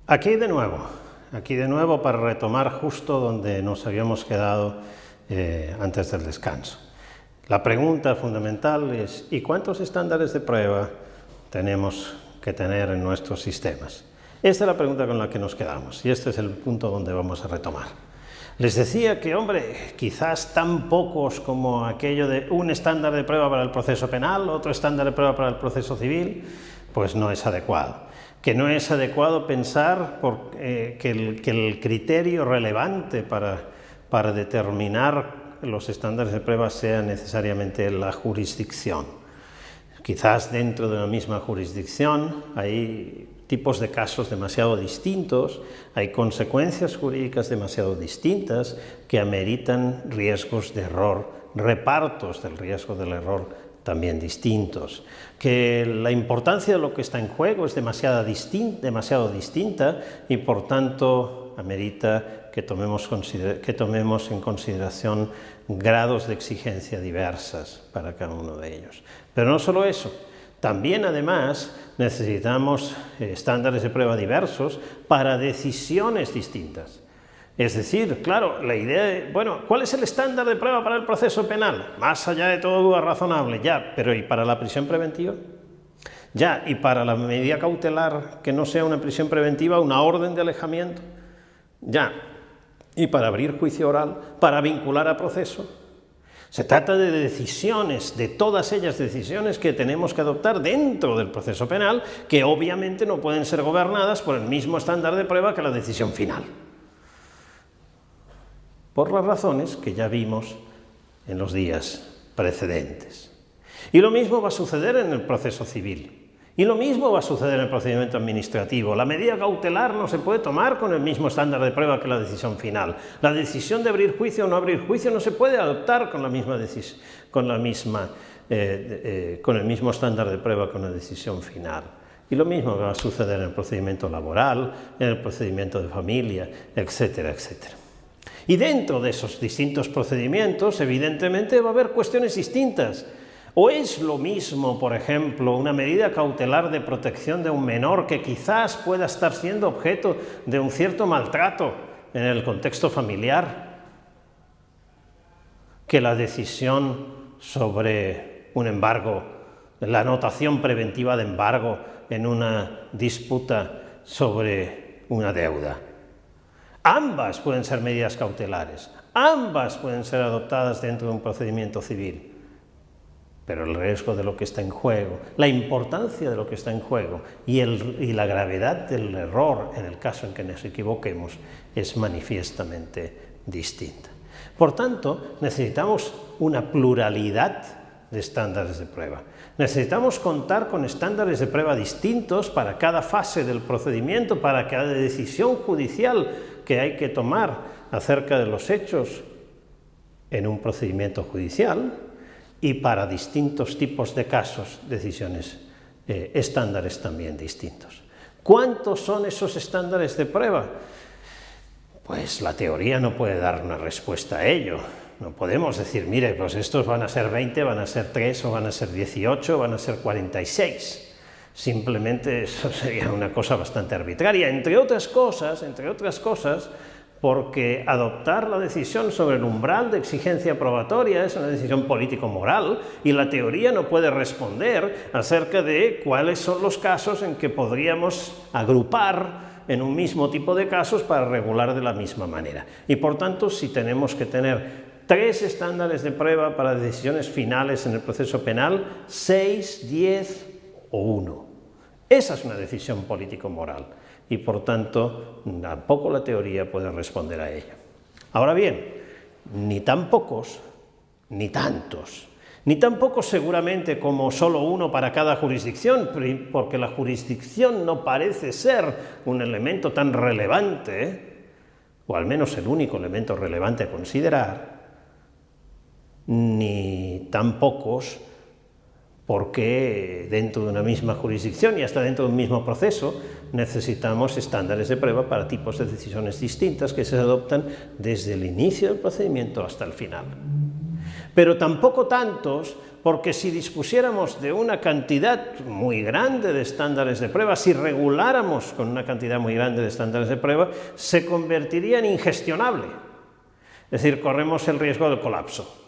Aquí de nuevo para retomar justo donde nos habíamos quedado antes del descanso. La pregunta fundamental es, ¿y cuántos estándares de prueba tenemos que tener en nuestros sistemas? Esta es la pregunta con la que nos quedamos y este es el punto donde vamos a retomar. Les decía que, hombre, quizás tan pocos como aquello de un estándar de prueba para el proceso penal, otro estándar de prueba para el proceso civil, pues no es adecuado. Que no es adecuado pensar que el criterio relevante para determinar los estándares de prueba sea necesariamente la jurisdicción. Quizás dentro de una misma jurisdicción hay tipos de casos demasiado distintos, hay consecuencias jurídicas demasiado distintas que ameritan riesgos de error, repartos del riesgo del error también distintos, que la importancia de lo que está en juego es demasiado distinta y por tanto amerita que tomemos en consideración grados de exigencia diversas para cada uno de ellos. Pero no solo eso, también además necesitamos estándares de prueba diversos para decisiones distintas. Es decir, claro, la idea de, bueno, ¿cuál es el estándar de prueba para el proceso penal? Más allá de todo duda razonable, ya, pero ¿y para la prisión preventiva? Ya, ¿y para la medida cautelar que no sea una prisión preventiva, una orden de alejamiento? Ya, ¿y para abrir juicio oral, para vincular a proceso? Se trata de decisiones, de todas ellas decisiones que tenemos que adoptar dentro del proceso penal, que obviamente no pueden ser gobernadas por el mismo estándar de prueba que la decisión final, por las razones que ya vimos en los días precedentes. Y lo mismo va a suceder en el proceso civil. Y lo mismo va a suceder en el procedimiento administrativo. La medida cautelar no se puede tomar con el mismo estándar de prueba que la decisión final. La decisión de abrir juicio o no abrir juicio no se puede adoptar con el mismo estándar de prueba con la decisión final. Y lo mismo va a suceder en el procedimiento laboral, en el procedimiento de familia, etcétera, etcétera. Y dentro de esos distintos procedimientos, evidentemente, va a haber cuestiones distintas. ¿O es lo mismo, por ejemplo, una medida cautelar de protección de un menor que quizás pueda estar siendo objeto de un cierto maltrato en el contexto familiar, que la decisión sobre un embargo, la anotación preventiva de embargo en una disputa sobre una deuda? Ambas pueden ser medidas cautelares, ambas pueden ser adoptadas dentro de un procedimiento civil, pero el riesgo de lo que está en juego, la importancia de lo que está en juego y la gravedad del error en el caso en que nos equivoquemos es manifiestamente distinta. Por tanto, necesitamos una pluralidad de estándares de prueba. Necesitamos contar con estándares de prueba distintos para cada fase del procedimiento, para cada decisión judicial que hay que tomar acerca de los hechos en un procedimiento judicial y para distintos tipos de casos, decisiones, estándares también distintos. ¿Cuántos son esos estándares de prueba? Pues la teoría no puede dar una respuesta a ello. No podemos decir, mire, pues estos van a ser 20, van a ser 3, o van a ser 18, van a ser 46. Simplemente eso sería una cosa bastante arbitraria, entre otras cosas, porque adoptar la decisión sobre el umbral de exigencia probatoria es una decisión político-moral y la teoría no puede responder acerca de cuáles son los casos en que podríamos agrupar en un mismo tipo de casos para regular de la misma manera. Y por tanto, si tenemos que tener 3 estándares de prueba para decisiones finales en el proceso penal, 6, 10 o 1. Esa es una decisión político-moral y por tanto tampoco la teoría puede responder a ella. Ahora bien, ni tan pocos, ni tantos, ni tampoco seguramente como solo uno para cada jurisdicción, porque la jurisdicción no parece ser un elemento tan relevante, o al menos el único elemento relevante a considerar, ni tan pocos porque dentro de una misma jurisdicción y hasta dentro de un mismo proceso necesitamos estándares de prueba para tipos de decisiones distintas que se adoptan desde el inicio del procedimiento hasta el final. Pero tampoco tantos porque si dispusiéramos de una cantidad muy grande de estándares de prueba, si reguláramos con una cantidad muy grande de estándares de prueba, se convertiría en ingestionable. Es decir, corremos el riesgo del colapso.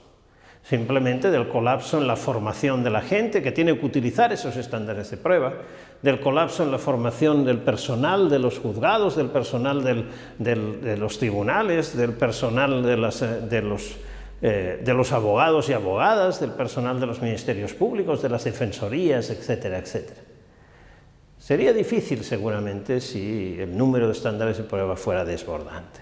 Simplemente del colapso en la formación de la gente que tiene que utilizar esos estándares de prueba, del colapso en la formación del personal de los juzgados, del personal de los tribunales, del personal de los abogados y abogadas, del personal de los ministerios públicos, de las defensorías, etcétera, etcétera. Sería difícil seguramente si el número de estándares de prueba fuera desbordante.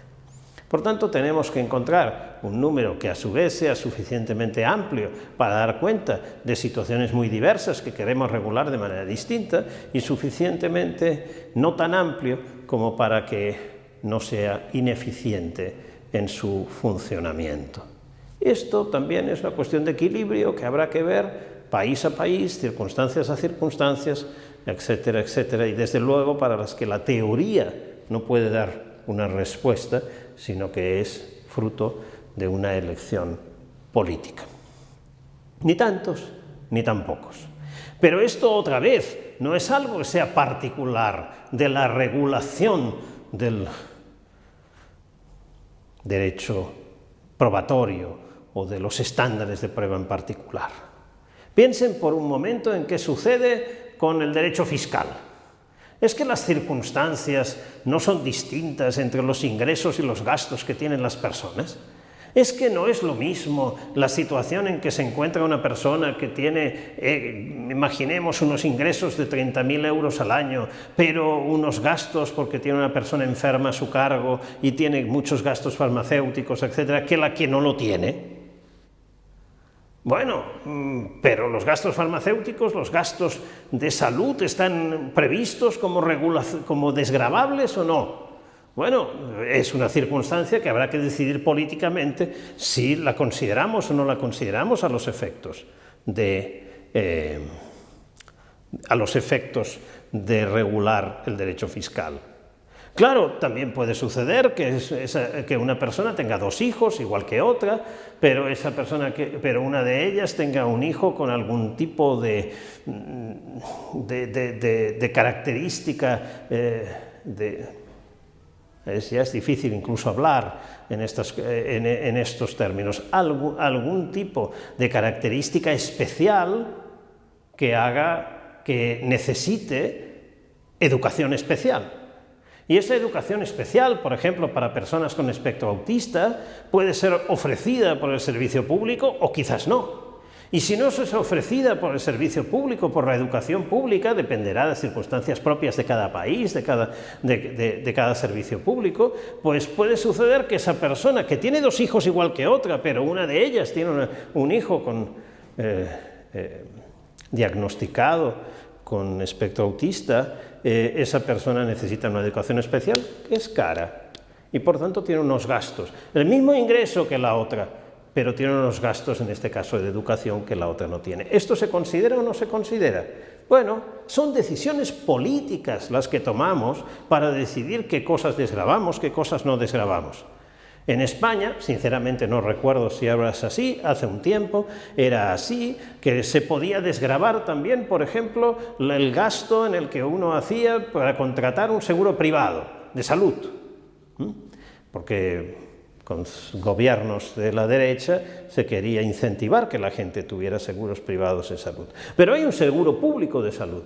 Por tanto, tenemos que encontrar un número que a su vez sea suficientemente amplio para dar cuenta de situaciones muy diversas que queremos regular de manera distinta y suficientemente no tan amplio como para que no sea ineficiente en su funcionamiento. Esto también es una cuestión de equilibrio que habrá que ver país a país, circunstancias a circunstancias, etcétera, etcétera, y desde luego para las que la teoría no puede dar una respuesta, sino que es fruto de una elección política. Ni tantos, ni tan pocos. Pero esto otra vez no es algo que sea particular de la regulación del derecho probatorio o de los estándares de prueba en particular. Piensen por un momento en qué sucede con el derecho fiscal. ¿Es que las circunstancias no son distintas entre los ingresos y los gastos que tienen las personas? ¿Es que no es lo mismo la situación en que se encuentra una persona que tiene, imaginemos, unos ingresos de 30.000 euros al año, pero unos gastos porque tiene una persona enferma a su cargo y tiene muchos gastos farmacéuticos, etcétera, que la que no lo tiene? Bueno, pero los gastos farmacéuticos, los gastos de salud, ¿están previstos como desgravables o no? Bueno, es una circunstancia que habrá que decidir políticamente si la consideramos o no la consideramos a los efectos de regular el derecho fiscal. Claro, también puede suceder que una persona tenga dos hijos, igual que otra, pero una de ellas tenga un hijo con algún tipo de característica, ya es difícil incluso hablar en estos términos, algún tipo de característica especial que haga que necesite educación especial. Y esa educación especial, por ejemplo, para personas con espectro autista, puede ser ofrecida por el servicio público o quizás no. Y si no es ofrecida por el servicio público, por la educación pública, dependerá de circunstancias propias de cada país, de cada servicio público, pues puede suceder que esa persona que tiene dos hijos igual que otra, pero una de ellas tiene un hijo diagnosticado con espectro autista, esa persona necesita una educación especial que es cara y por tanto tiene unos gastos, el mismo ingreso que la otra, pero tiene unos gastos en este caso de educación que la otra no tiene. ¿Esto se considera o no se considera? Bueno, son decisiones políticas las que tomamos para decidir qué cosas desgravamos, qué cosas no desgravamos. En España, sinceramente no recuerdo si ahora es así, hace un tiempo era así, que se podía desgravar también, por ejemplo, el gasto en el que uno hacía para contratar un seguro privado de salud, porque con gobiernos de la derecha se quería incentivar que la gente tuviera seguros privados de salud. Pero hay un seguro público de salud,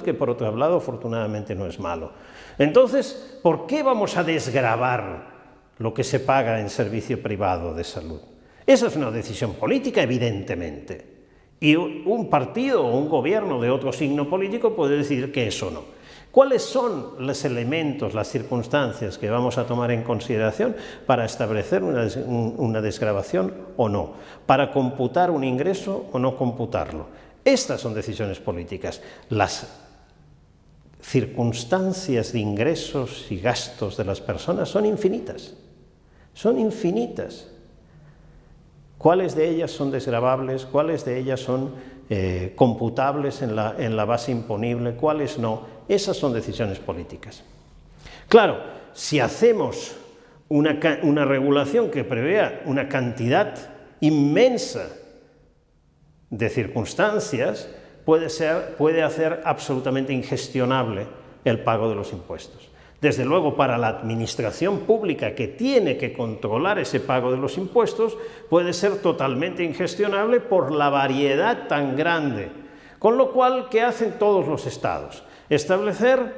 que por otro lado afortunadamente no es malo. Entonces, ¿por qué vamos a desgravar lo que se paga en servicio privado de salud? Esa es una decisión política, evidentemente, y un partido o un gobierno de otro signo político puede decidir que eso no. ¿Cuáles son los elementos, las circunstancias que vamos a tomar en consideración para establecer una desgravación o no? Para computar un ingreso o no computarlo. Estas son decisiones políticas. Las circunstancias de ingresos y gastos de las personas son infinitas. Son infinitas. ¿Cuáles de ellas son desgravables? ¿Cuáles de ellas son computables en la base imponible? ¿Cuáles no? Esas son decisiones políticas. Claro, si hacemos una regulación que prevea una cantidad inmensa de circunstancias puede hacer absolutamente ingestionable el pago de los impuestos. Desde luego, para la administración pública que tiene que controlar ese pago de los impuestos, puede ser totalmente ingestionable por la variedad tan grande. Con lo cual, ¿qué hacen todos los estados? Establecer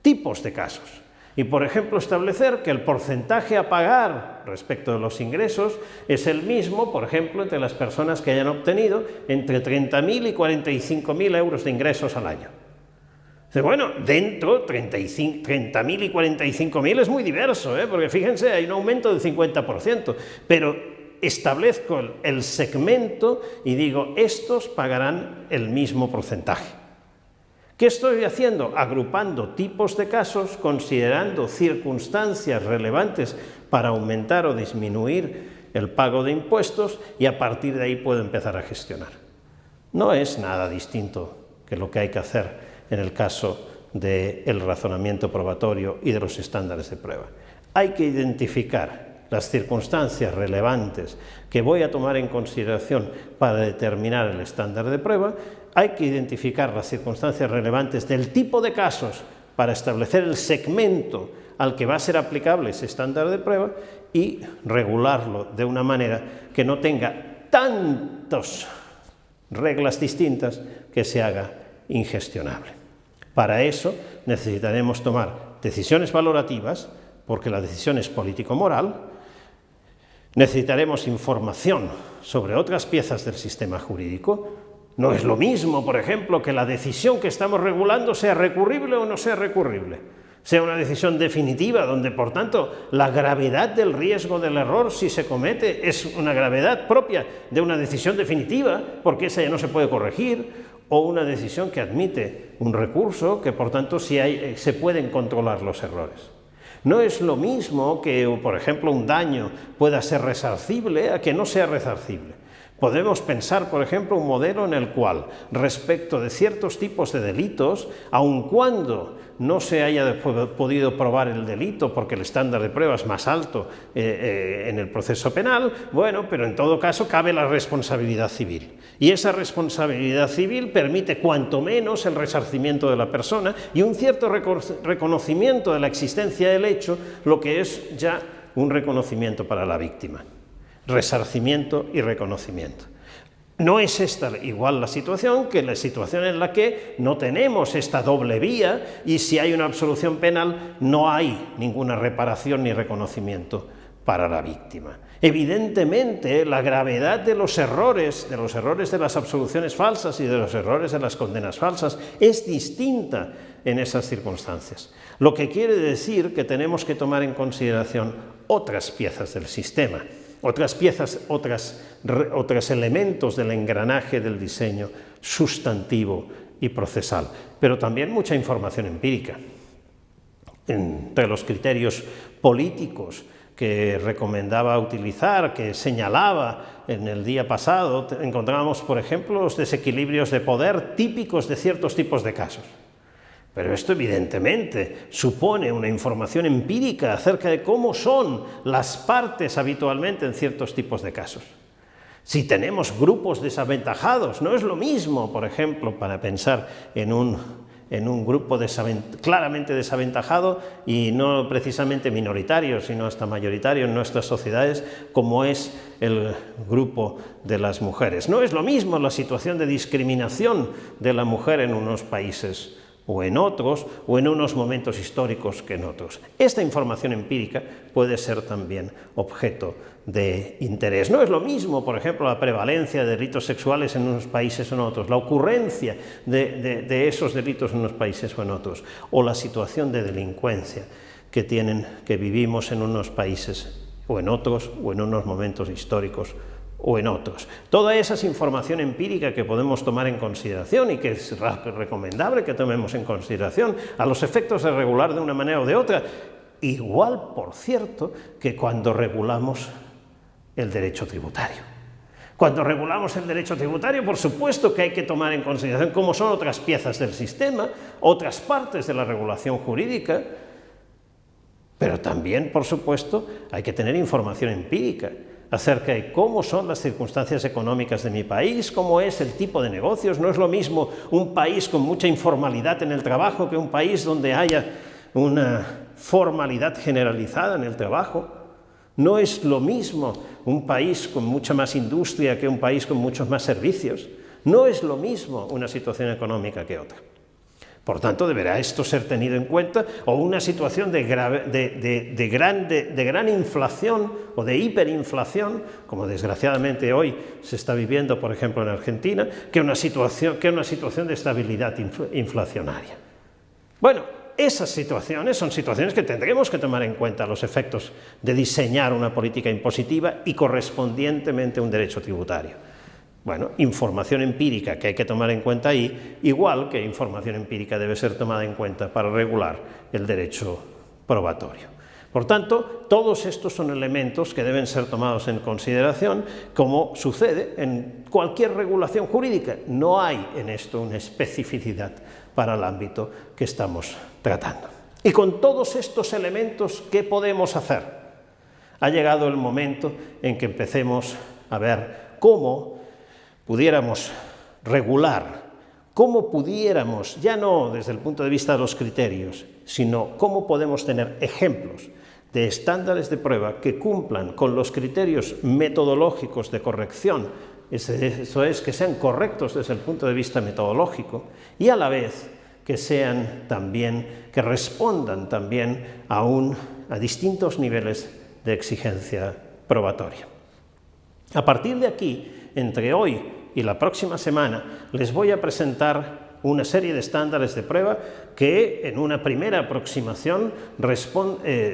tipos de casos. Y, por ejemplo, establecer que el porcentaje a pagar respecto de los ingresos es el mismo, por ejemplo, entre las personas que hayan obtenido entre 30.000 y 45.000 euros de ingresos al año. Bueno, dentro 30.000 y 45.000 es muy diverso, porque fíjense, hay un aumento del 50%, pero establezco el segmento y digo, estos pagarán el mismo porcentaje. ¿Qué estoy haciendo? Agrupando tipos de casos, considerando circunstancias relevantes para aumentar o disminuir el pago de impuestos y a partir de ahí puedo empezar a gestionar. No es nada distinto que lo que hay que hacer en el caso del razonamiento probatorio y de los estándares de prueba. Hay que identificar las circunstancias relevantes que voy a tomar en consideración para determinar el estándar de prueba, hay que identificar las circunstancias relevantes del tipo de casos para establecer el segmento al que va a ser aplicable ese estándar de prueba y regularlo de una manera que no tenga tantas reglas distintas que se haga ingestionable. Para eso necesitaremos tomar decisiones valorativas, porque la decisión es político-moral, necesitaremos información sobre otras piezas del sistema jurídico. No es lo mismo, por ejemplo, que la decisión que estamos regulando sea recurrible o no sea recurrible, sea una decisión definitiva, donde, por tanto, la gravedad del riesgo del error, si se comete, es una gravedad propia de una decisión definitiva, porque esa ya no se puede corregir, o una decisión que admite un recurso, que por tanto se pueden controlar los errores. No es lo mismo que, por ejemplo, un daño pueda ser resarcible a que no sea resarcible. Podemos pensar, por ejemplo, un modelo en el cual, respecto de ciertos tipos de delitos, aun cuando no se haya podido probar el delito porque el estándar de prueba es más alto en el proceso penal, bueno, pero en todo caso cabe la responsabilidad civil. Y esa responsabilidad civil permite cuanto menos el resarcimiento de la persona y un cierto reconocimiento de la existencia del hecho, lo que es ya un reconocimiento para la víctima. Resarcimiento y reconocimiento. No es esta igual la situación que la situación en la que no tenemos esta doble vía y si hay una absolución penal no hay ninguna reparación ni reconocimiento para la víctima. Evidentemente, la gravedad de los errores de las absoluciones falsas y de los errores de las condenas falsas es distinta en esas circunstancias. Lo que quiere decir que tenemos que tomar en consideración otras piezas del sistema, otras piezas, otros elementos del engranaje del diseño sustantivo y procesal, pero también mucha información empírica. Entre los criterios políticos que recomendaba utilizar, que señalaba en el día pasado, encontramos, por ejemplo, los desequilibrios de poder típicos de ciertos tipos de casos. Pero esto evidentemente supone una información empírica acerca de cómo son las partes habitualmente en ciertos tipos de casos. Si tenemos grupos desaventajados, no es lo mismo, por ejemplo, para pensar en un grupo claramente desaventajado y no precisamente minoritario, sino hasta mayoritario en nuestras sociedades, como es el grupo de las mujeres. No es lo mismo la situación de discriminación de la mujer en unos países o en otros, o en unos momentos históricos que en otros. Esta información empírica puede ser también objeto de interés. No es lo mismo, por ejemplo, la prevalencia de delitos sexuales en unos países o en otros, la ocurrencia de esos delitos en unos países o en otros, o la situación de delincuencia que vivimos en unos países o en otros, o en unos momentos históricos o en otros. Toda esa es información empírica que podemos tomar en consideración y que es recomendable que tomemos en consideración a los efectos de regular de una manera o de otra, igual, por cierto, que cuando regulamos el derecho tributario. Cuando regulamos el derecho tributario, por supuesto que hay que tomar en consideración cómo son otras piezas del sistema, otras partes de la regulación jurídica, pero también, por supuesto, hay que tener información empírica acerca de cómo son las circunstancias económicas de mi país, cómo es el tipo de negocios. No es lo mismo un país con mucha informalidad en el trabajo que un país donde haya una formalidad generalizada en el trabajo. No es lo mismo un país con mucha más industria que un país con muchos más servicios. No es lo mismo una situación económica que otra. Por tanto, deberá esto ser tenido en cuenta, o una situación de gran inflación o de hiperinflación, como desgraciadamente hoy se está viviendo, por ejemplo, en Argentina, que una situación de estabilidad inflacionaria. Bueno, esas situaciones son situaciones que tendremos que tomar en cuenta a los efectos de diseñar una política impositiva y correspondientemente un derecho tributario. Bueno, información empírica que hay que tomar en cuenta ahí, igual que información empírica debe ser tomada en cuenta para regular el derecho probatorio. Por tanto, todos estos son elementos que deben ser tomados en consideración, como sucede en cualquier regulación jurídica. No hay en esto una especificidad para el ámbito que estamos tratando. Y con todos estos elementos, ¿qué podemos hacer? Ha llegado el momento en que empecemos a ver cómo pudiéramos regular, cómo pudiéramos, ya no desde el punto de vista de los criterios, sino cómo podemos tener ejemplos de estándares de prueba que cumplan con los criterios metodológicos de corrección, eso es, que sean correctos desde el punto de vista metodológico y a la vez que sean también, que respondan también a distintos niveles de exigencia probatoria. A partir de aquí, entre hoy y la próxima semana, les voy a presentar una serie de estándares de prueba que en una primera aproximación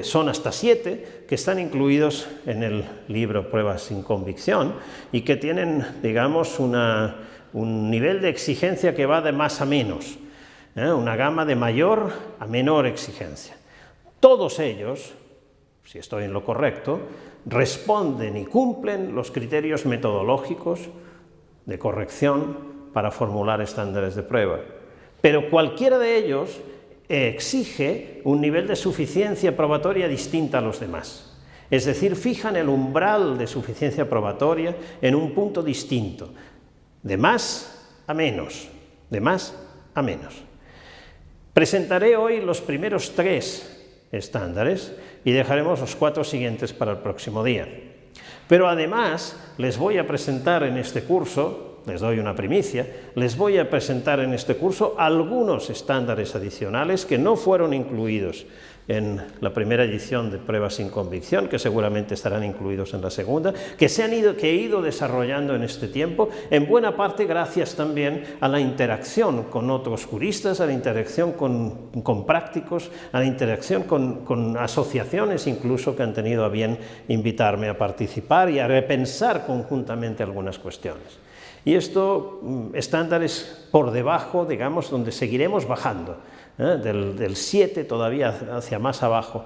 son hasta 7, que están incluidos en el libro Pruebas sin convicción y que tienen, digamos, un nivel de exigencia que va de más a menos, una gama de mayor a menor exigencia. Todos ellos, si estoy en lo correcto, responden y cumplen los criterios metodológicos de corrección para formular estándares de prueba. Pero cualquiera de ellos exige un nivel de suficiencia probatoria distinta a los demás. Es decir, fijan el umbral de suficiencia probatoria en un punto distinto, de más a menos, de más a menos. Presentaré hoy los primeros 3 estándares y dejaremos los 4 siguientes para el próximo día. Pero además les voy a presentar en este curso, les doy una primicia, les voy a presentar en este curso algunos estándares adicionales que no fueron incluidos en la primera edición de Pruebas sin convicción, que seguramente estarán incluidos en la segunda, que he ido desarrollando en este tiempo, en buena parte gracias también a la interacción con otros juristas, a la interacción con prácticos, a la interacción con asociaciones incluso que han tenido a bien invitarme a participar y a repensar conjuntamente algunas cuestiones. Y esto, estándares por debajo, digamos, donde seguiremos bajando, del 7 todavía hacia más abajo,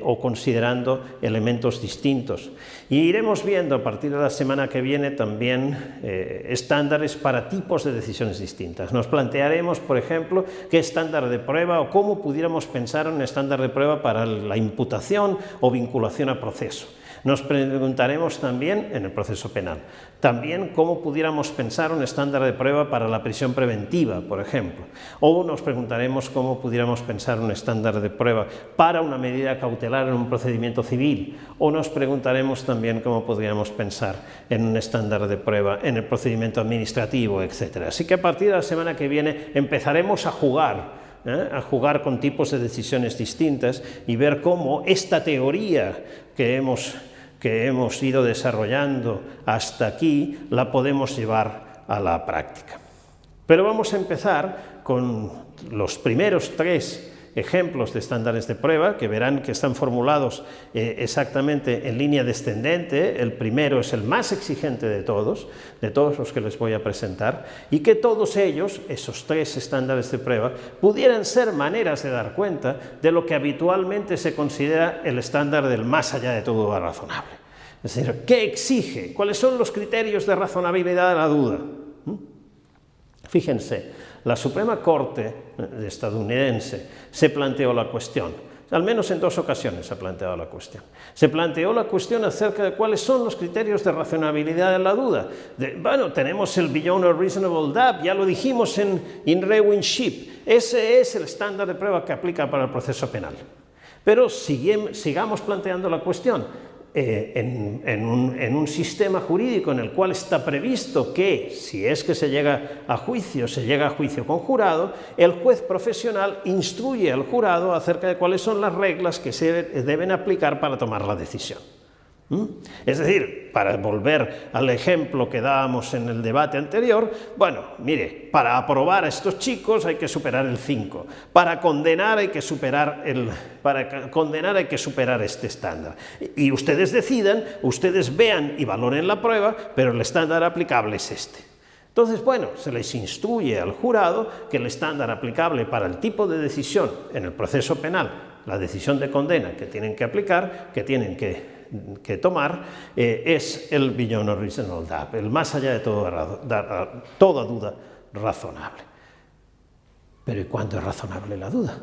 o considerando elementos distintos. Y iremos viendo a partir de la semana que viene también estándares para tipos de decisiones distintas. Nos plantearemos, por ejemplo, qué estándar de prueba o cómo pudiéramos pensar en un estándar de prueba para la imputación o vinculación a proceso. Nos preguntaremos también, en el proceso penal, también cómo pudiéramos pensar un estándar de prueba para la prisión preventiva, por ejemplo. O nos preguntaremos cómo pudiéramos pensar un estándar de prueba para una medida cautelar en un procedimiento civil. O nos preguntaremos también cómo podríamos pensar en un estándar de prueba en el procedimiento administrativo, etc. Así que a partir de la semana que viene empezaremos a jugar con tipos de decisiones distintas y ver cómo esta teoría que hemos ido desarrollando hasta aquí la podemos llevar a la práctica. Pero vamos a empezar con los primeros 3 ejemplos de estándares de prueba, que verán que están formulados exactamente en línea descendente. El primero es el más exigente de todos los que les voy a presentar, y que todos ellos, esos 3 estándares de prueba, pudieran ser maneras de dar cuenta de lo que habitualmente se considera el estándar del más allá de todo razonable. Es decir, ¿qué exige? ¿Cuáles son los criterios de razonabilidad de la duda? Fíjense, la Suprema Corte estadounidense se planteó la cuestión. al menos en 2 ocasiones se ha planteado la cuestión. Se planteó la cuestión acerca de cuáles son los criterios de razonabilidad de la duda. Bueno, tenemos el Beyond a Reasonable Doubt, ya lo dijimos en In Re Ship. Ese es el estándar de prueba que aplica para el proceso penal. Pero sigamos planteando la cuestión. En un sistema jurídico en el cual está previsto que, si es que se llega a juicio con jurado, el juez profesional instruye al jurado acerca de cuáles son las reglas que se deben aplicar para tomar la decisión. Es decir, para volver al ejemplo que dábamos en el debate anterior, bueno, mire, para aprobar a estos chicos hay que superar el 5, para condenar hay que superar este estándar. Y ustedes decidan, ustedes vean y valoren la prueba, pero el estándar aplicable es este. Entonces, bueno, se les instruye al jurado que el estándar aplicable para el tipo de decisión en el proceso penal, la decisión de condena que tienen que aplicar, que tienen que tomar, es el Beyond a Reasonable Doubt, el más allá de toda duda razonable. Pero ¿y cuándo es razonable la duda?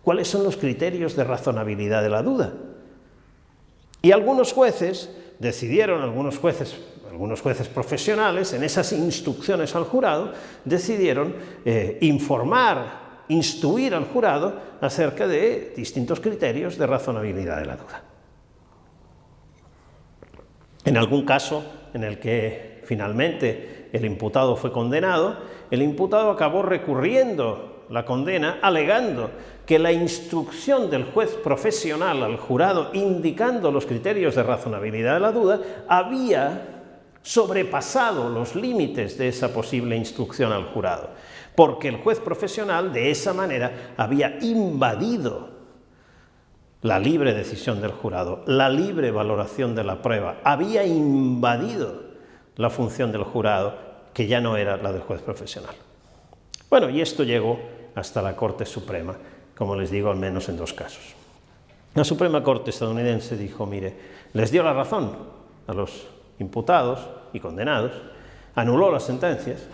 ¿Cuáles son los criterios de razonabilidad de la duda? Y algunos jueces decidieron, algunos jueces profesionales, en esas instrucciones al jurado, decidieron instruir al jurado acerca de distintos criterios de razonabilidad de la duda. En algún caso en el que finalmente el imputado fue condenado, el imputado acabó recurriendo la condena alegando que la instrucción del juez profesional al jurado indicando los criterios de razonabilidad de la duda había sobrepasado los límites de esa posible instrucción al jurado, porque el juez profesional de esa manera había invadido la libre decisión del jurado, la libre valoración de la prueba, había invadido la función del jurado, que ya no era la del juez profesional. Bueno, y esto llegó hasta la Corte Suprema, como les digo, al menos en 2 casos. La Suprema Corte estadounidense dijo, mire, les dio la razón a los imputados y condenados, anuló las sentencias,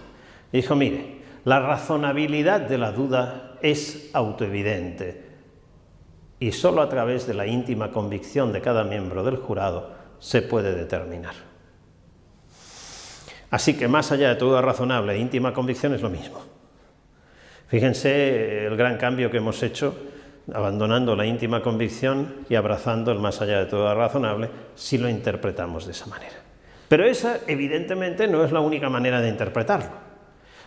y dijo, mire, la razonabilidad de la duda es autoevidente, y solo a través de la íntima convicción de cada miembro del jurado se puede determinar. Así que más allá de toda razonable e íntima convicción es lo mismo. Fíjense el gran cambio que hemos hecho, abandonando la íntima convicción y abrazando el más allá de toda razonable, si lo interpretamos de esa manera. Pero esa, evidentemente, no es la única manera de interpretarlo.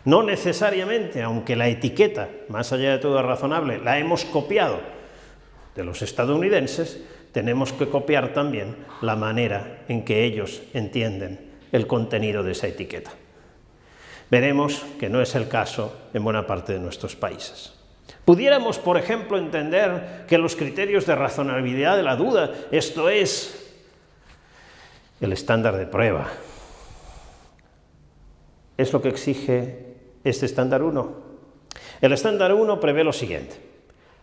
No necesariamente, aunque la etiqueta, más allá de toda razonable, la hemos copiado de los estadounidenses, tenemos que copiar también la manera en que ellos entienden el contenido de esa etiqueta. Veremos que no es el caso en buena parte de nuestros países. Pudiéramos, por ejemplo, entender que los criterios de razonabilidad de la duda, esto es el estándar de prueba, es lo que exige este estándar 1. El estándar 1 prevé lo siguiente.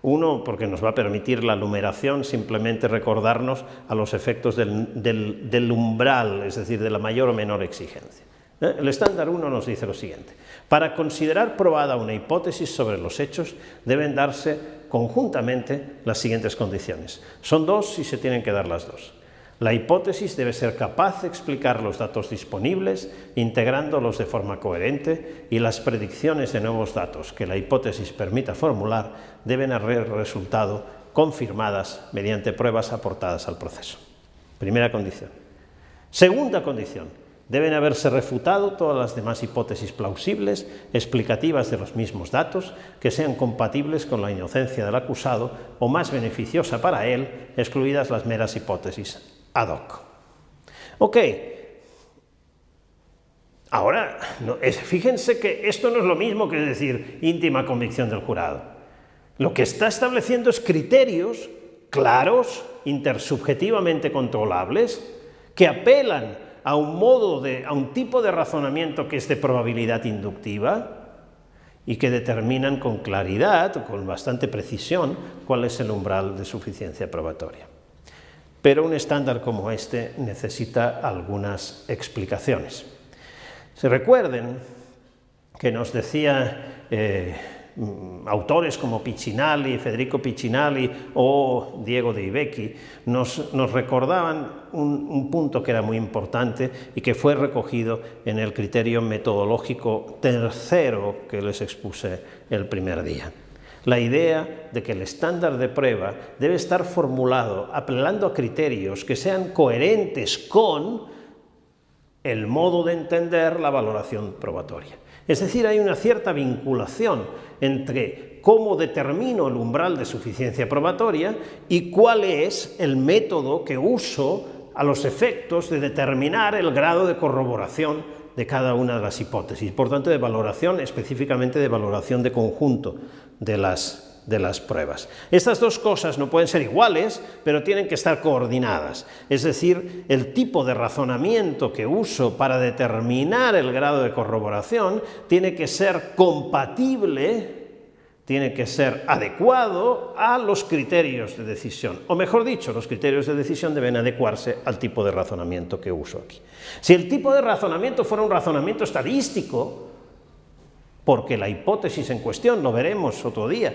1, porque nos va a permitir la numeración, simplemente recordarnos a los efectos del umbral, es decir, de la mayor o menor exigencia. El estándar 1 nos dice lo siguiente: para considerar probada una hipótesis sobre los hechos deben darse conjuntamente las siguientes condiciones. Son 2 y se tienen que dar las 2. La hipótesis debe ser capaz de explicar los datos disponibles, integrándolos de forma coherente, y las predicciones de nuevos datos que la hipótesis permita formular deben haber resultado confirmadas mediante pruebas aportadas al proceso. Primera condición. Segunda condición. Deben haberse refutado todas las demás hipótesis plausibles, explicativas de los mismos datos, que sean compatibles con la inocencia del acusado o más beneficiosa para él, excluidas las meras hipótesis ad hoc. Ok, ahora, fíjense que esto no es lo mismo que decir íntima convicción del jurado. Lo que está estableciendo es criterios claros, intersubjetivamente controlables, que apelan a un tipo de razonamiento que es de probabilidad inductiva y que determinan con claridad, con bastante precisión, cuál es el umbral de suficiencia probatoria. Pero un estándar como este necesita algunas explicaciones. Se recuerden que nos decía autores como Piccinelli, Federico Piccinelli o Diego de Ibecchi nos recordaban un punto que era muy importante y que fue recogido en el criterio metodológico tercero que les expuse el primer día. La idea de que el estándar de prueba debe estar formulado apelando a criterios que sean coherentes con el modo de entender la valoración probatoria. Es decir, hay una cierta vinculación entre cómo determino el umbral de suficiencia probatoria y cuál es el método que uso a los efectos de determinar el grado de corroboración de cada una de las hipótesis. Por tanto, de valoración, específicamente de valoración de conjunto de las pruebas. Estas dos cosas no pueden ser iguales, pero tienen que estar coordinadas. Es decir, el tipo de razonamiento que uso para determinar el grado de corroboración tiene que ser compatible, tiene que ser adecuado a los criterios de decisión. O mejor dicho, los criterios de decisión deben adecuarse al tipo de razonamiento que uso aquí. Si el tipo de razonamiento fuera un razonamiento estadístico, porque la hipótesis en cuestión, lo veremos otro día,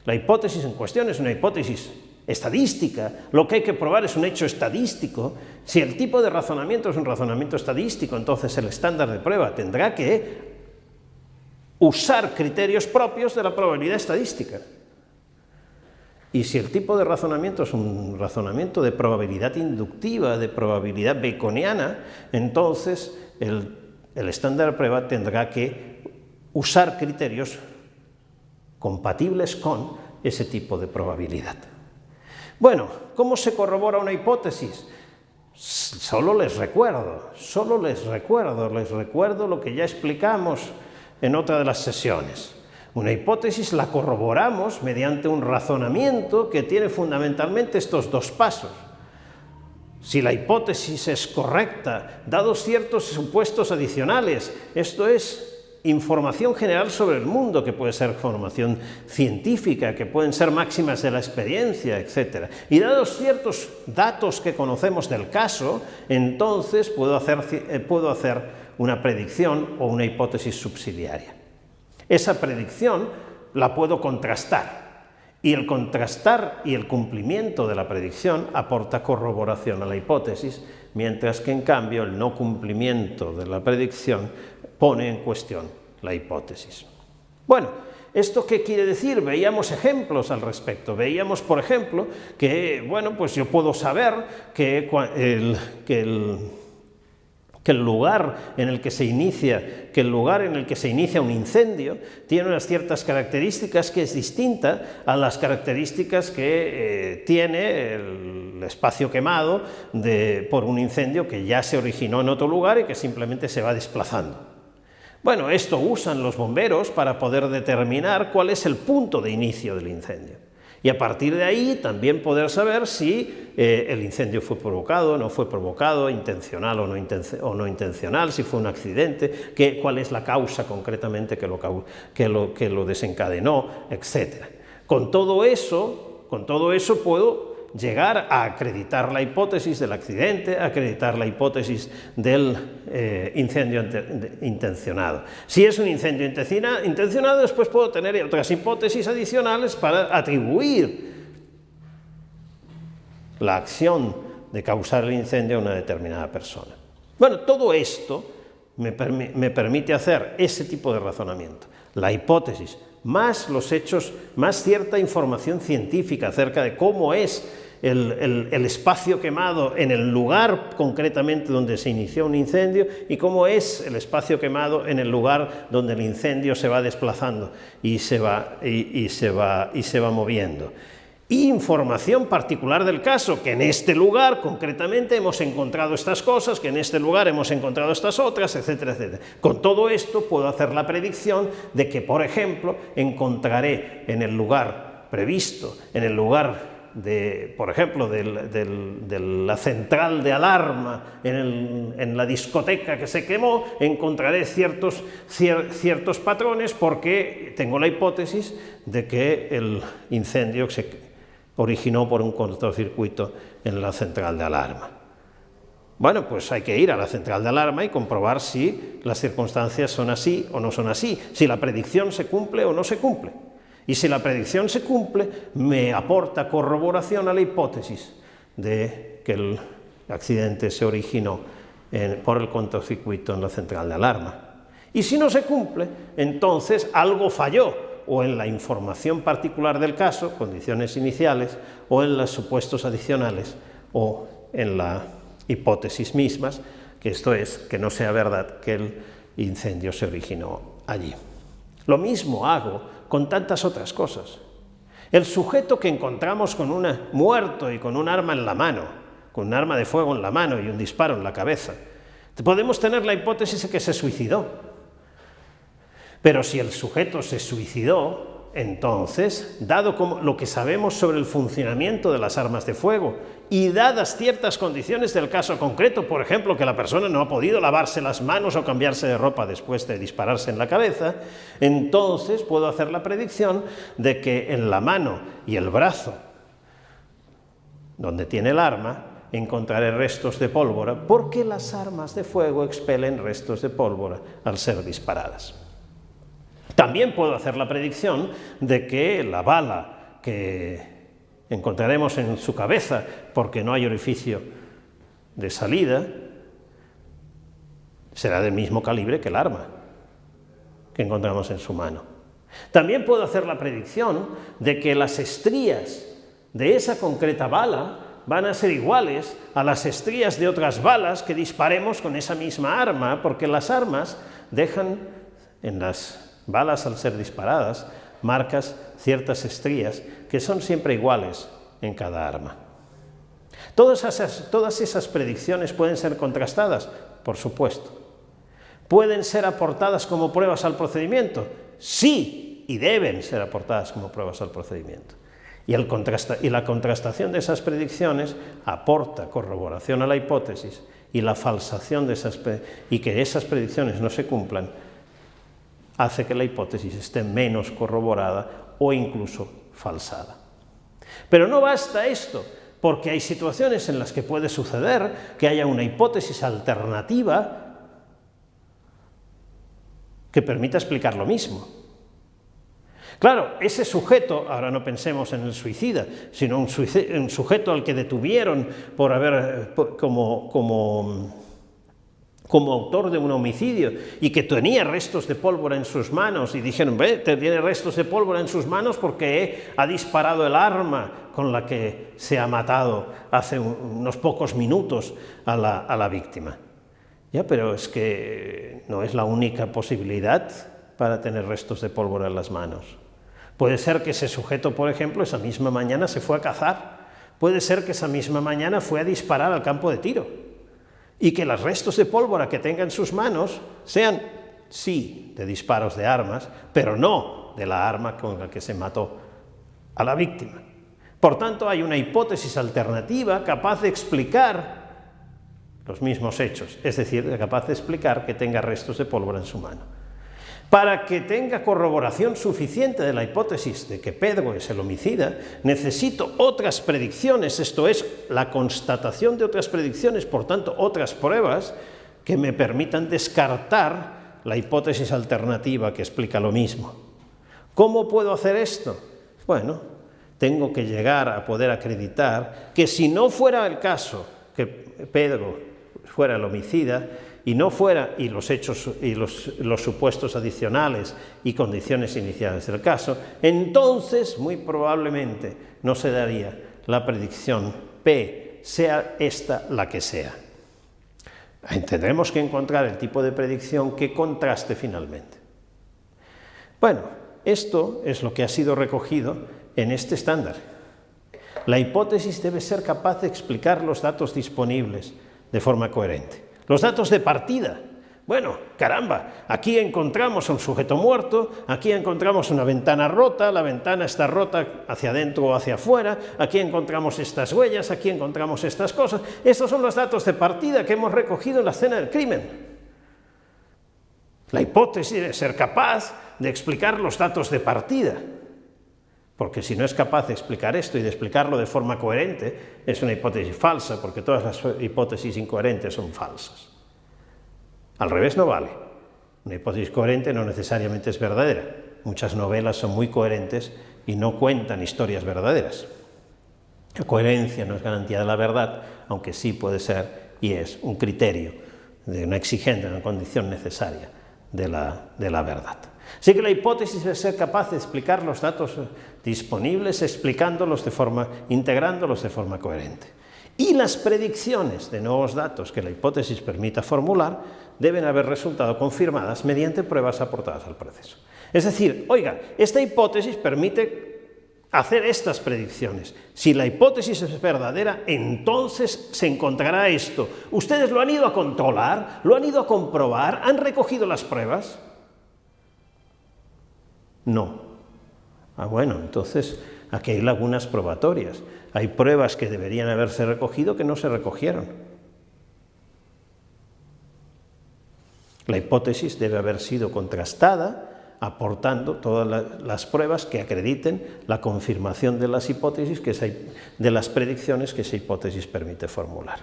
la hipótesis en cuestión es una hipótesis estadística, lo que hay que probar es un hecho estadístico. Si el tipo de razonamiento es un razonamiento estadístico, entonces el estándar de prueba tendrá que usar criterios propios de la probabilidad estadística. Y si el tipo de razonamiento es un razonamiento de probabilidad inductiva, de probabilidad baconiana, entonces el estándar de prueba tendrá que usar criterios compatibles con ese tipo de probabilidad. Bueno, ¿cómo se corrobora una hipótesis? Solo les recuerdo lo que ya explicamos en otra de las sesiones. Una hipótesis la corroboramos mediante un razonamiento que tiene fundamentalmente estos dos pasos. Si la hipótesis es correcta, dados ciertos supuestos adicionales, esto es información general sobre el mundo, que puede ser información científica, que pueden ser máximas de la experiencia, etc. Y dados ciertos datos que conocemos del caso, entonces puedo hacer una predicción o una hipótesis subsidiaria. Esa predicción la puedo contrastar, y el contrastar y el cumplimiento de la predicción aporta corroboración a la hipótesis, mientras que en cambio el no cumplimiento de la predicción pone en cuestión la hipótesis. Bueno, ¿esto qué quiere decir? Veíamos ejemplos al respecto. Veíamos, por ejemplo, que, bueno, pues yo puedo saber que el lugar en el que se inicia un incendio tiene unas ciertas características que es distinta a las características que tiene el espacio quemado por un incendio que ya se originó en otro lugar y que simplemente se va desplazando. Bueno, esto usan los bomberos para poder determinar cuál es el punto de inicio del incendio. Y a partir de ahí también poder saber si el incendio fue provocado o no fue provocado, intencional o no intencional, si fue un accidente, cuál es la causa concretamente que lo desencadenó, etc. Con todo eso puedo llegar a acreditar la hipótesis del accidente, acreditar la hipótesis del incendio intencionado. Si es un incendio intencionado, después puedo tener otras hipótesis adicionales para atribuir la acción de causar el incendio a una determinada persona. Bueno, todo esto me permite hacer ese tipo de razonamiento. La hipótesis, más los hechos, más cierta información científica acerca de cómo es el espacio quemado en el lugar concretamente donde se inició un incendio y cómo es el espacio quemado en el lugar donde el incendio se va desplazando y se va moviendo. Y información particular del caso, que en este lugar concretamente hemos encontrado estas cosas, que en este lugar hemos encontrado estas otras, etcétera, etcétera. Con todo esto puedo hacer la predicción de que, por ejemplo, encontraré en el lugar previsto, en el lugar por ejemplo, de la central de alarma en la discoteca que se quemó, encontraré ciertos patrones porque tengo la hipótesis de que el incendio se originó por un cortocircuito en la central de alarma. Bueno, pues hay que ir a la central de alarma y comprobar si las circunstancias son así o no son así, si la predicción se cumple o no se cumple. Y si la predicción se cumple, me aporta corroboración a la hipótesis de que el accidente se originó por el cortocircuito en la central de alarma. Y si no se cumple, entonces algo falló, o en la información particular del caso, condiciones iniciales, o en los supuestos adicionales, o en la hipótesis mismas, que esto es, que no sea verdad que el incendio se originó allí. Lo mismo hago con tantas otras cosas. El sujeto que encontramos con muerto y con un arma en la mano, con un arma de fuego en la mano y un disparo en la cabeza, podemos tener la hipótesis de que se suicidó. Pero si el sujeto se suicidó, entonces, dado lo que sabemos sobre el funcionamiento de las armas de fuego y dadas ciertas condiciones del caso concreto, por ejemplo, que la persona no ha podido lavarse las manos o cambiarse de ropa después de dispararse en la cabeza, entonces puedo hacer la predicción de que en la mano y el brazo, donde tiene el arma, encontraré restos de pólvora, porque las armas de fuego expelen restos de pólvora al ser disparadas. También puedo hacer la predicción de que la bala que encontraremos en su cabeza, porque no hay orificio de salida, será del mismo calibre que el arma que encontramos en su mano. También puedo hacer la predicción de que las estrías de esa concreta bala van a ser iguales a las estrías de otras balas que disparemos con esa misma arma, porque las armas dejan en las balas, al ser disparadas, marcas ciertas estrías que son siempre iguales en cada arma. Todas esas predicciones pueden ser contrastadas, por supuesto. ¿Pueden ser aportadas como pruebas al procedimiento? Sí, y deben ser aportadas como pruebas al procedimiento. Y la contrastación de esas predicciones aporta corroboración a la hipótesis, y la falsación y que esas predicciones no se cumplan hace que la hipótesis esté menos corroborada o incluso falsada. Pero no basta esto, porque hay situaciones en las que puede suceder que haya una hipótesis alternativa que permita explicar lo mismo. Claro, ese sujeto, ahora no pensemos en el suicida, sino un sujeto al que detuvieron por haber, como autor de un homicidio, y que tenía restos de pólvora en sus manos, y dijeron, tiene restos de pólvora en sus manos porque ha disparado el arma con la que se ha matado hace unos pocos minutos a la víctima. Ya, pero es que no es la única posibilidad para tener restos de pólvora en las manos. Puede ser que ese sujeto, por ejemplo, esa misma mañana se fue a cazar, puede ser que esa misma mañana fue a disparar al campo de tiro, y que los restos de pólvora que tenga en sus manos sean, sí, de disparos de armas, pero no de la arma con la que se mató a la víctima. Por tanto, hay una hipótesis alternativa capaz de explicar los mismos hechos, es decir, capaz de explicar que tenga restos de pólvora en su mano. Para que tenga corroboración suficiente de la hipótesis de que Pedro es el homicida, necesito otras predicciones, esto es, la constatación de otras predicciones, por tanto, otras pruebas que me permitan descartar la hipótesis alternativa que explica lo mismo. ¿Cómo puedo hacer esto? Bueno, tengo que llegar a poder acreditar que si no fuera el caso que Pedro fuera el homicida, y los hechos y los supuestos adicionales y condiciones iniciales del caso, entonces muy probablemente no se daría la predicción P, sea esta la que sea. Tendremos que encontrar el tipo de predicción que contraste finalmente. Bueno, esto es lo que ha sido recogido en este estándar. La hipótesis debe ser capaz de explicar los datos disponibles de forma coherente. Los datos de partida. Bueno, caramba, aquí encontramos a un sujeto muerto, aquí encontramos una ventana rota, la ventana está rota hacia adentro o hacia afuera, aquí encontramos estas huellas, aquí encontramos estas cosas. Estos son los datos de partida que hemos recogido en la escena del crimen. La hipótesis debe ser capaz de explicar los datos de partida. porque si no es capaz de explicar esto y de explicarlo de forma coherente, es una hipótesis falsa, porque todas las hipótesis incoherentes son falsas. Al revés no vale. Una hipótesis coherente no necesariamente es verdadera. Muchas novelas son muy coherentes y no cuentan historias verdaderas. La coherencia no es garantía de la verdad, aunque sí puede ser y es un criterio de una exigencia, una condición necesaria de la verdad. Así que la hipótesis es ser capaz de explicar los datos disponibles, integrándolos de forma coherente. Y las predicciones de nuevos datos que la hipótesis permita formular deben haber resultado confirmadas mediante pruebas aportadas al proceso. Es decir, oiga, esta hipótesis permite hacer estas predicciones. Si la hipótesis es verdadera, entonces se encontrará esto. ¿Ustedes lo han ido a controlar? ¿Lo han ido a comprobar? ¿Han recogido las pruebas? No. Bueno, entonces aquí hay lagunas probatorias. Hay pruebas que deberían haberse recogido que no se recogieron. La hipótesis debe haber sido contrastada, aportando todas las pruebas que acrediten la confirmación de las hipótesis, de las predicciones que esa hipótesis permite formular.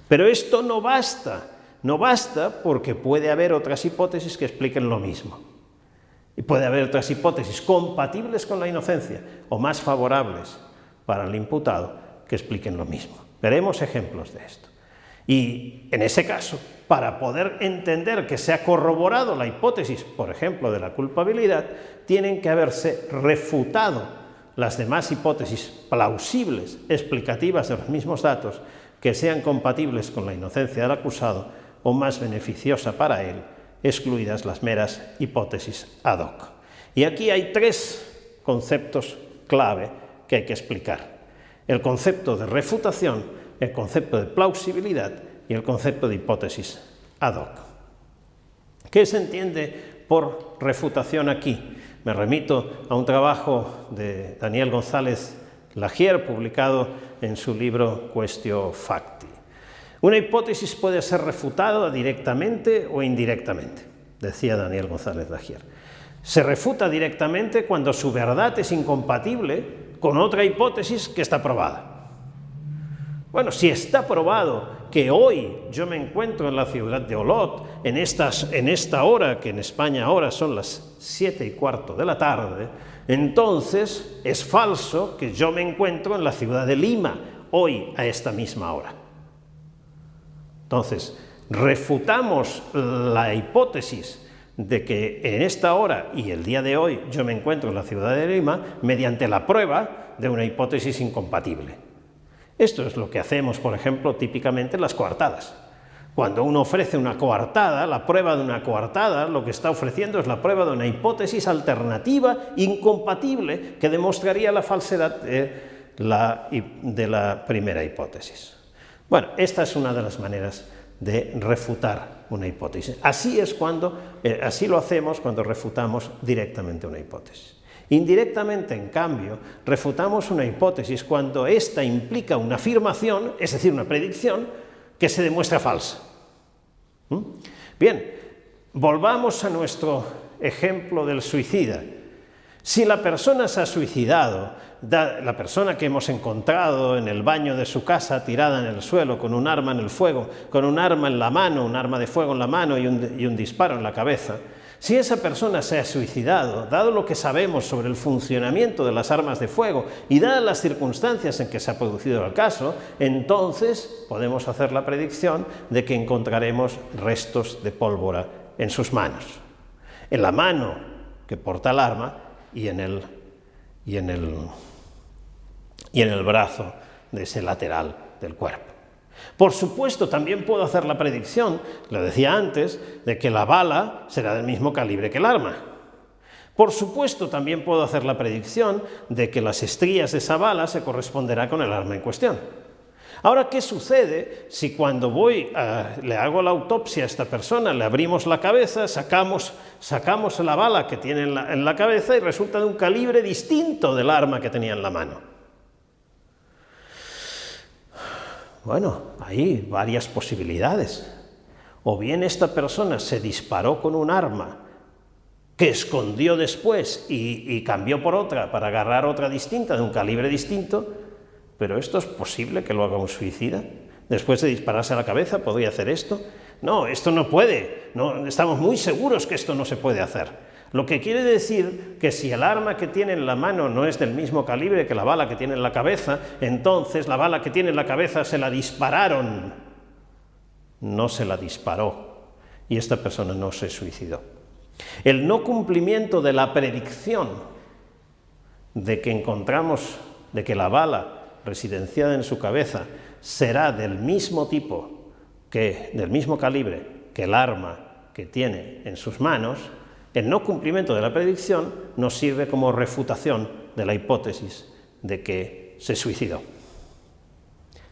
Pero esto no basta porque puede haber otras hipótesis que expliquen lo mismo. Y puede haber otras hipótesis compatibles con la inocencia o más favorables para el imputado que expliquen lo mismo. Veremos ejemplos de esto. Y en ese caso, para poder entender que se ha corroborado la hipótesis, por ejemplo, de la culpabilidad, tienen que haberse refutado las demás hipótesis plausibles, explicativas de los mismos datos, que sean compatibles con la inocencia del acusado o más beneficiosa para él, excluidas las meras hipótesis ad hoc. Y aquí hay tres conceptos clave que hay que explicar: el concepto de refutación, el concepto de plausibilidad y el concepto de hipótesis ad hoc. ¿Qué se entiende por refutación aquí? Me remito a un trabajo de Daniel González Lagier, publicado en su libro Quaestio Facti. Una hipótesis puede ser refutada directamente o indirectamente, decía Daniel González Lagier. Se refuta directamente cuando su verdad es incompatible con otra hipótesis que está probada. Bueno, si está probado que hoy yo me encuentro en la ciudad de Olot, en esta hora, que en España ahora son las 7:15 de la tarde, entonces es falso que yo me encuentro en la ciudad de Lima, hoy a esta misma hora. Entonces, refutamos la hipótesis de que en esta hora y el día de hoy yo me encuentro en la ciudad de Lima mediante la prueba de una hipótesis incompatible. Esto es lo que hacemos, por ejemplo, típicamente en las coartadas. Cuando uno ofrece una coartada, la prueba de una coartada, lo que está ofreciendo es la prueba de una hipótesis alternativa incompatible que demostraría la falsedad de la primera hipótesis. Bueno, esta es una de las maneras de refutar una hipótesis. Así lo hacemos cuando refutamos directamente una hipótesis. Indirectamente, en cambio, refutamos una hipótesis cuando ésta implica una afirmación, es decir, una predicción, que se demuestra falsa. Bien, volvamos a nuestro ejemplo del suicida. Si la persona se ha suicidado, la persona que hemos encontrado en el baño de su casa tirada en el suelo con un arma en el fuego, con un arma en la mano, un arma de fuego en la mano y un disparo en la cabeza, si esa persona se ha suicidado, dado lo que sabemos sobre el funcionamiento de las armas de fuego y dadas las circunstancias en que se ha producido el caso, entonces podemos hacer la predicción de que encontraremos restos de pólvora en sus manos, en la mano que porta el arma y en el brazo de ese lateral del cuerpo. Por supuesto, también puedo hacer la predicción, lo decía antes, de que la bala será del mismo calibre que el arma. Por supuesto, también puedo hacer la predicción de que las estrías de esa bala se corresponderán con el arma en cuestión. Ahora, ¿qué sucede si cuando le hago la autopsia a esta persona, le abrimos la cabeza, sacamos la bala que tiene en la cabeza y resulta de un calibre distinto del arma que tenía en la mano? Bueno, hay varias posibilidades. O bien esta persona se disparó con un arma que escondió después y cambió por otra para agarrar otra distinta, de un calibre distinto, pero ¿esto es posible que lo haga un suicida? Después de dispararse a la cabeza, ¿podría hacer esto? No, esto no puede, no, estamos muy seguros que esto no se puede hacer. Lo que quiere decir que si el arma que tiene en la mano no es del mismo calibre que la bala que tiene en la cabeza, entonces la bala que tiene en la cabeza se la dispararon, no se la disparó, y esta persona no se suicidó. El no cumplimiento de la predicción de que la bala residenciada en su cabeza será del mismo tipo, del mismo calibre que el arma que tiene en sus manos, el no cumplimiento de la predicción nos sirve como refutación de la hipótesis de que se suicidó.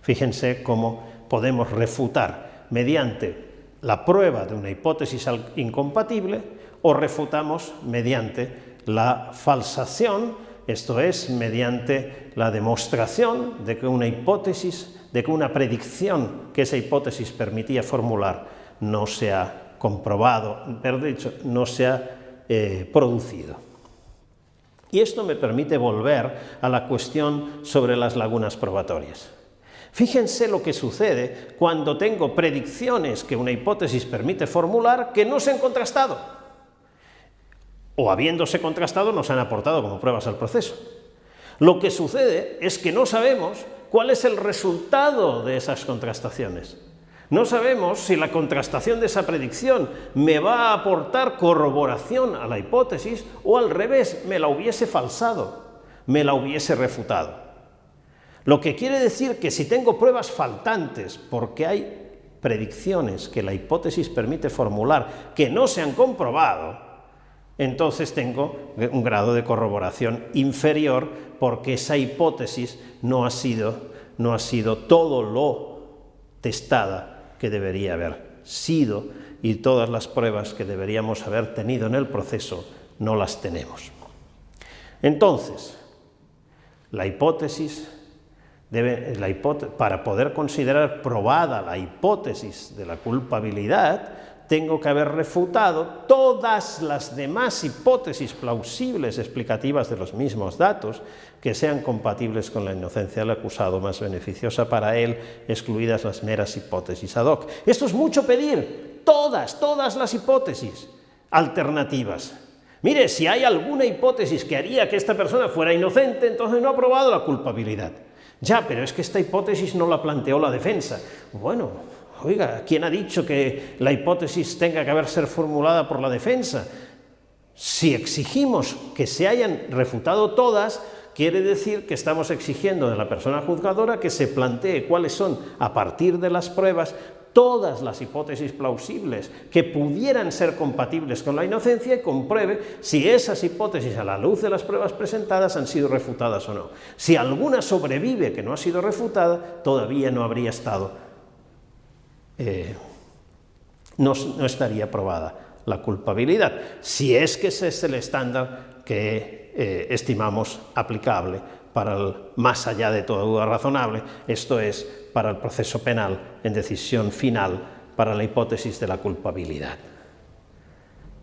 Fíjense cómo podemos refutar mediante la prueba de una hipótesis incompatible o refutamos mediante la falsación, esto es, mediante la demostración de que una hipótesis, de que una predicción que esa hipótesis permitía formular no se ha comprobado, mejor dicho, no se ha producido. Y esto me permite volver a la cuestión sobre las lagunas probatorias. Fíjense lo que sucede cuando tengo predicciones que una hipótesis permite formular que no se han contrastado, o habiéndose contrastado nos han aportado como pruebas al proceso. Lo que sucede es que no sabemos cuál es el resultado de esas contrastaciones. No sabemos si la contrastación de esa predicción me va a aportar corroboración a la hipótesis o al revés, me la hubiese falsado, me la hubiese refutado. Lo que quiere decir que si tengo pruebas faltantes porque hay predicciones que la hipótesis permite formular que no se han comprobado, entonces tengo un grado de corroboración inferior porque esa hipótesis no ha sido todo lo testada que debería haber sido y todas las pruebas que deberíamos haber tenido en el proceso no las tenemos. Entonces, para poder considerar probada la hipótesis de la culpabilidad, tengo que haber refutado todas las demás hipótesis plausibles explicativas de los mismos datos que sean compatibles con la inocencia del acusado, más beneficiosa para él, excluidas las meras hipótesis ad hoc. Esto es mucho pedir, todas las hipótesis alternativas. Mire, si hay alguna hipótesis que haría que esta persona fuera inocente, entonces no ha probado la culpabilidad. Ya, pero es que esta hipótesis no la planteó la defensa. Bueno, oiga, ¿quién ha dicho que la hipótesis tenga que ser formulada por la defensa? Si exigimos que se hayan refutado todas, quiere decir que estamos exigiendo de la persona juzgadora que se plantee cuáles son, a partir de las pruebas, todas las hipótesis plausibles que pudieran ser compatibles con la inocencia y compruebe si esas hipótesis, a la luz de las pruebas presentadas, han sido refutadas o no. Si alguna sobrevive que no ha sido refutada, todavía no habría estado, no estaría probada la culpabilidad, si es que ese es el estándar que estimamos aplicable para el más allá de toda duda razonable, esto es, para el proceso penal en decisión final para la hipótesis de la culpabilidad.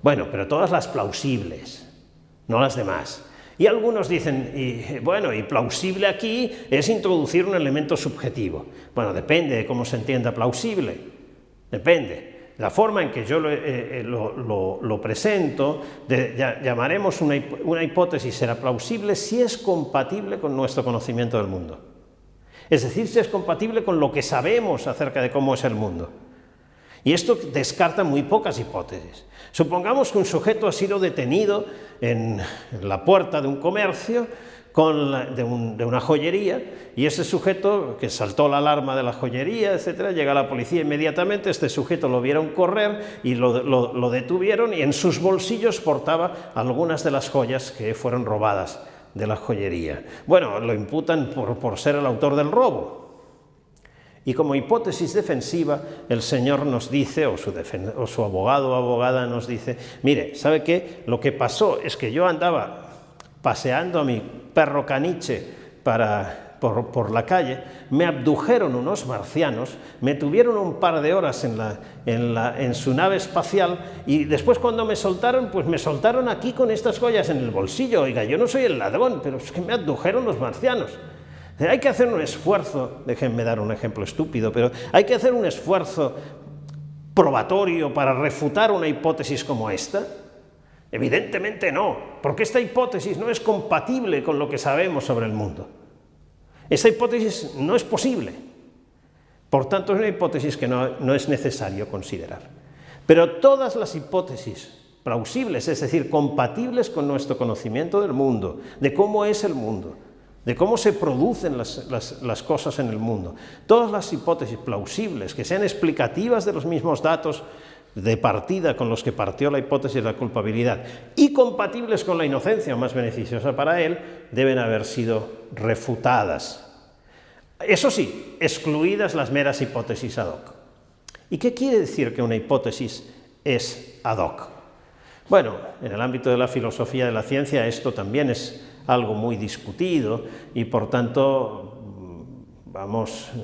Bueno, pero todas las plausibles, no las demás. Y algunos dicen, y plausible aquí es introducir un elemento subjetivo. Bueno, depende de cómo se entienda plausible, depende. La forma en que yo lo presento, llamaremos una hipótesis será plausible si es compatible con nuestro conocimiento del mundo. Es decir, si es compatible con lo que sabemos acerca de cómo es el mundo. Y esto descarta muy pocas hipótesis. Supongamos que un sujeto ha sido detenido en la puerta de un comercio de una joyería, y ese sujeto que saltó la alarma de la joyería, etcétera, llega a la policía inmediatamente, este sujeto lo vieron correr y lo detuvieron, y en sus bolsillos portaba algunas de las joyas que fueron robadas de la joyería. Bueno, lo imputan por ser el autor del robo. Y como hipótesis defensiva, el señor nos dice, o su abogado o abogada nos dice, mire, ¿sabe qué? Lo que pasó es que yo andaba paseando a mi perro caniche para por la calle, me abdujeron unos marcianos, me tuvieron un par de horas en su nave espacial y después cuando me soltaron, pues me soltaron aquí con estas joyas en el bolsillo. Oiga, yo no soy el ladrón, pero es que me abdujeron los marcianos. Hay que hacer un esfuerzo, déjenme dar un ejemplo estúpido, pero hay que hacer un esfuerzo probatorio para refutar una hipótesis como esta. Evidentemente no, porque esta hipótesis no es compatible con lo que sabemos sobre el mundo. Esta hipótesis no es posible. Por tanto, es una hipótesis que no es necesario considerar. Pero todas las hipótesis plausibles, es decir, compatibles con nuestro conocimiento del mundo, de cómo es el mundo, de cómo se producen las cosas en el mundo, todas las hipótesis plausibles, que sean explicativas de los mismos datos de partida con los que partió la hipótesis de la culpabilidad y compatibles con la inocencia más beneficiosa para él, deben haber sido refutadas. Eso sí, excluidas las meras hipótesis ad hoc. ¿Y qué quiere decir que una hipótesis es ad hoc? Bueno, en el ámbito de la filosofía de la ciencia esto también es algo muy discutido y por tanto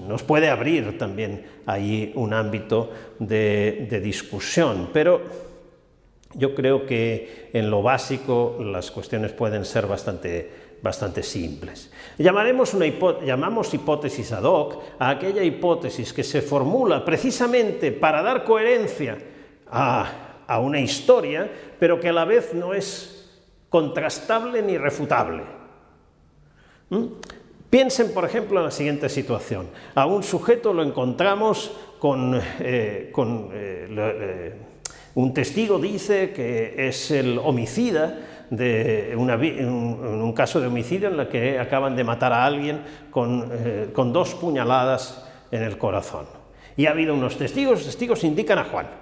nos puede abrir también ahí un ámbito de discusión, pero yo creo que en lo básico las cuestiones pueden ser bastante simples. Llamamos hipótesis ad hoc a aquella hipótesis que se formula precisamente para dar coherencia a una historia, pero que a la vez no es contrastable ni refutable. Piensen, por ejemplo, en la siguiente situación. A un sujeto lo encontramos un testigo dice que es el homicida en un caso de homicidio en el que acaban de matar a alguien con 2 puñaladas en el corazón. Y ha habido unos testigos, los testigos indican a Juan.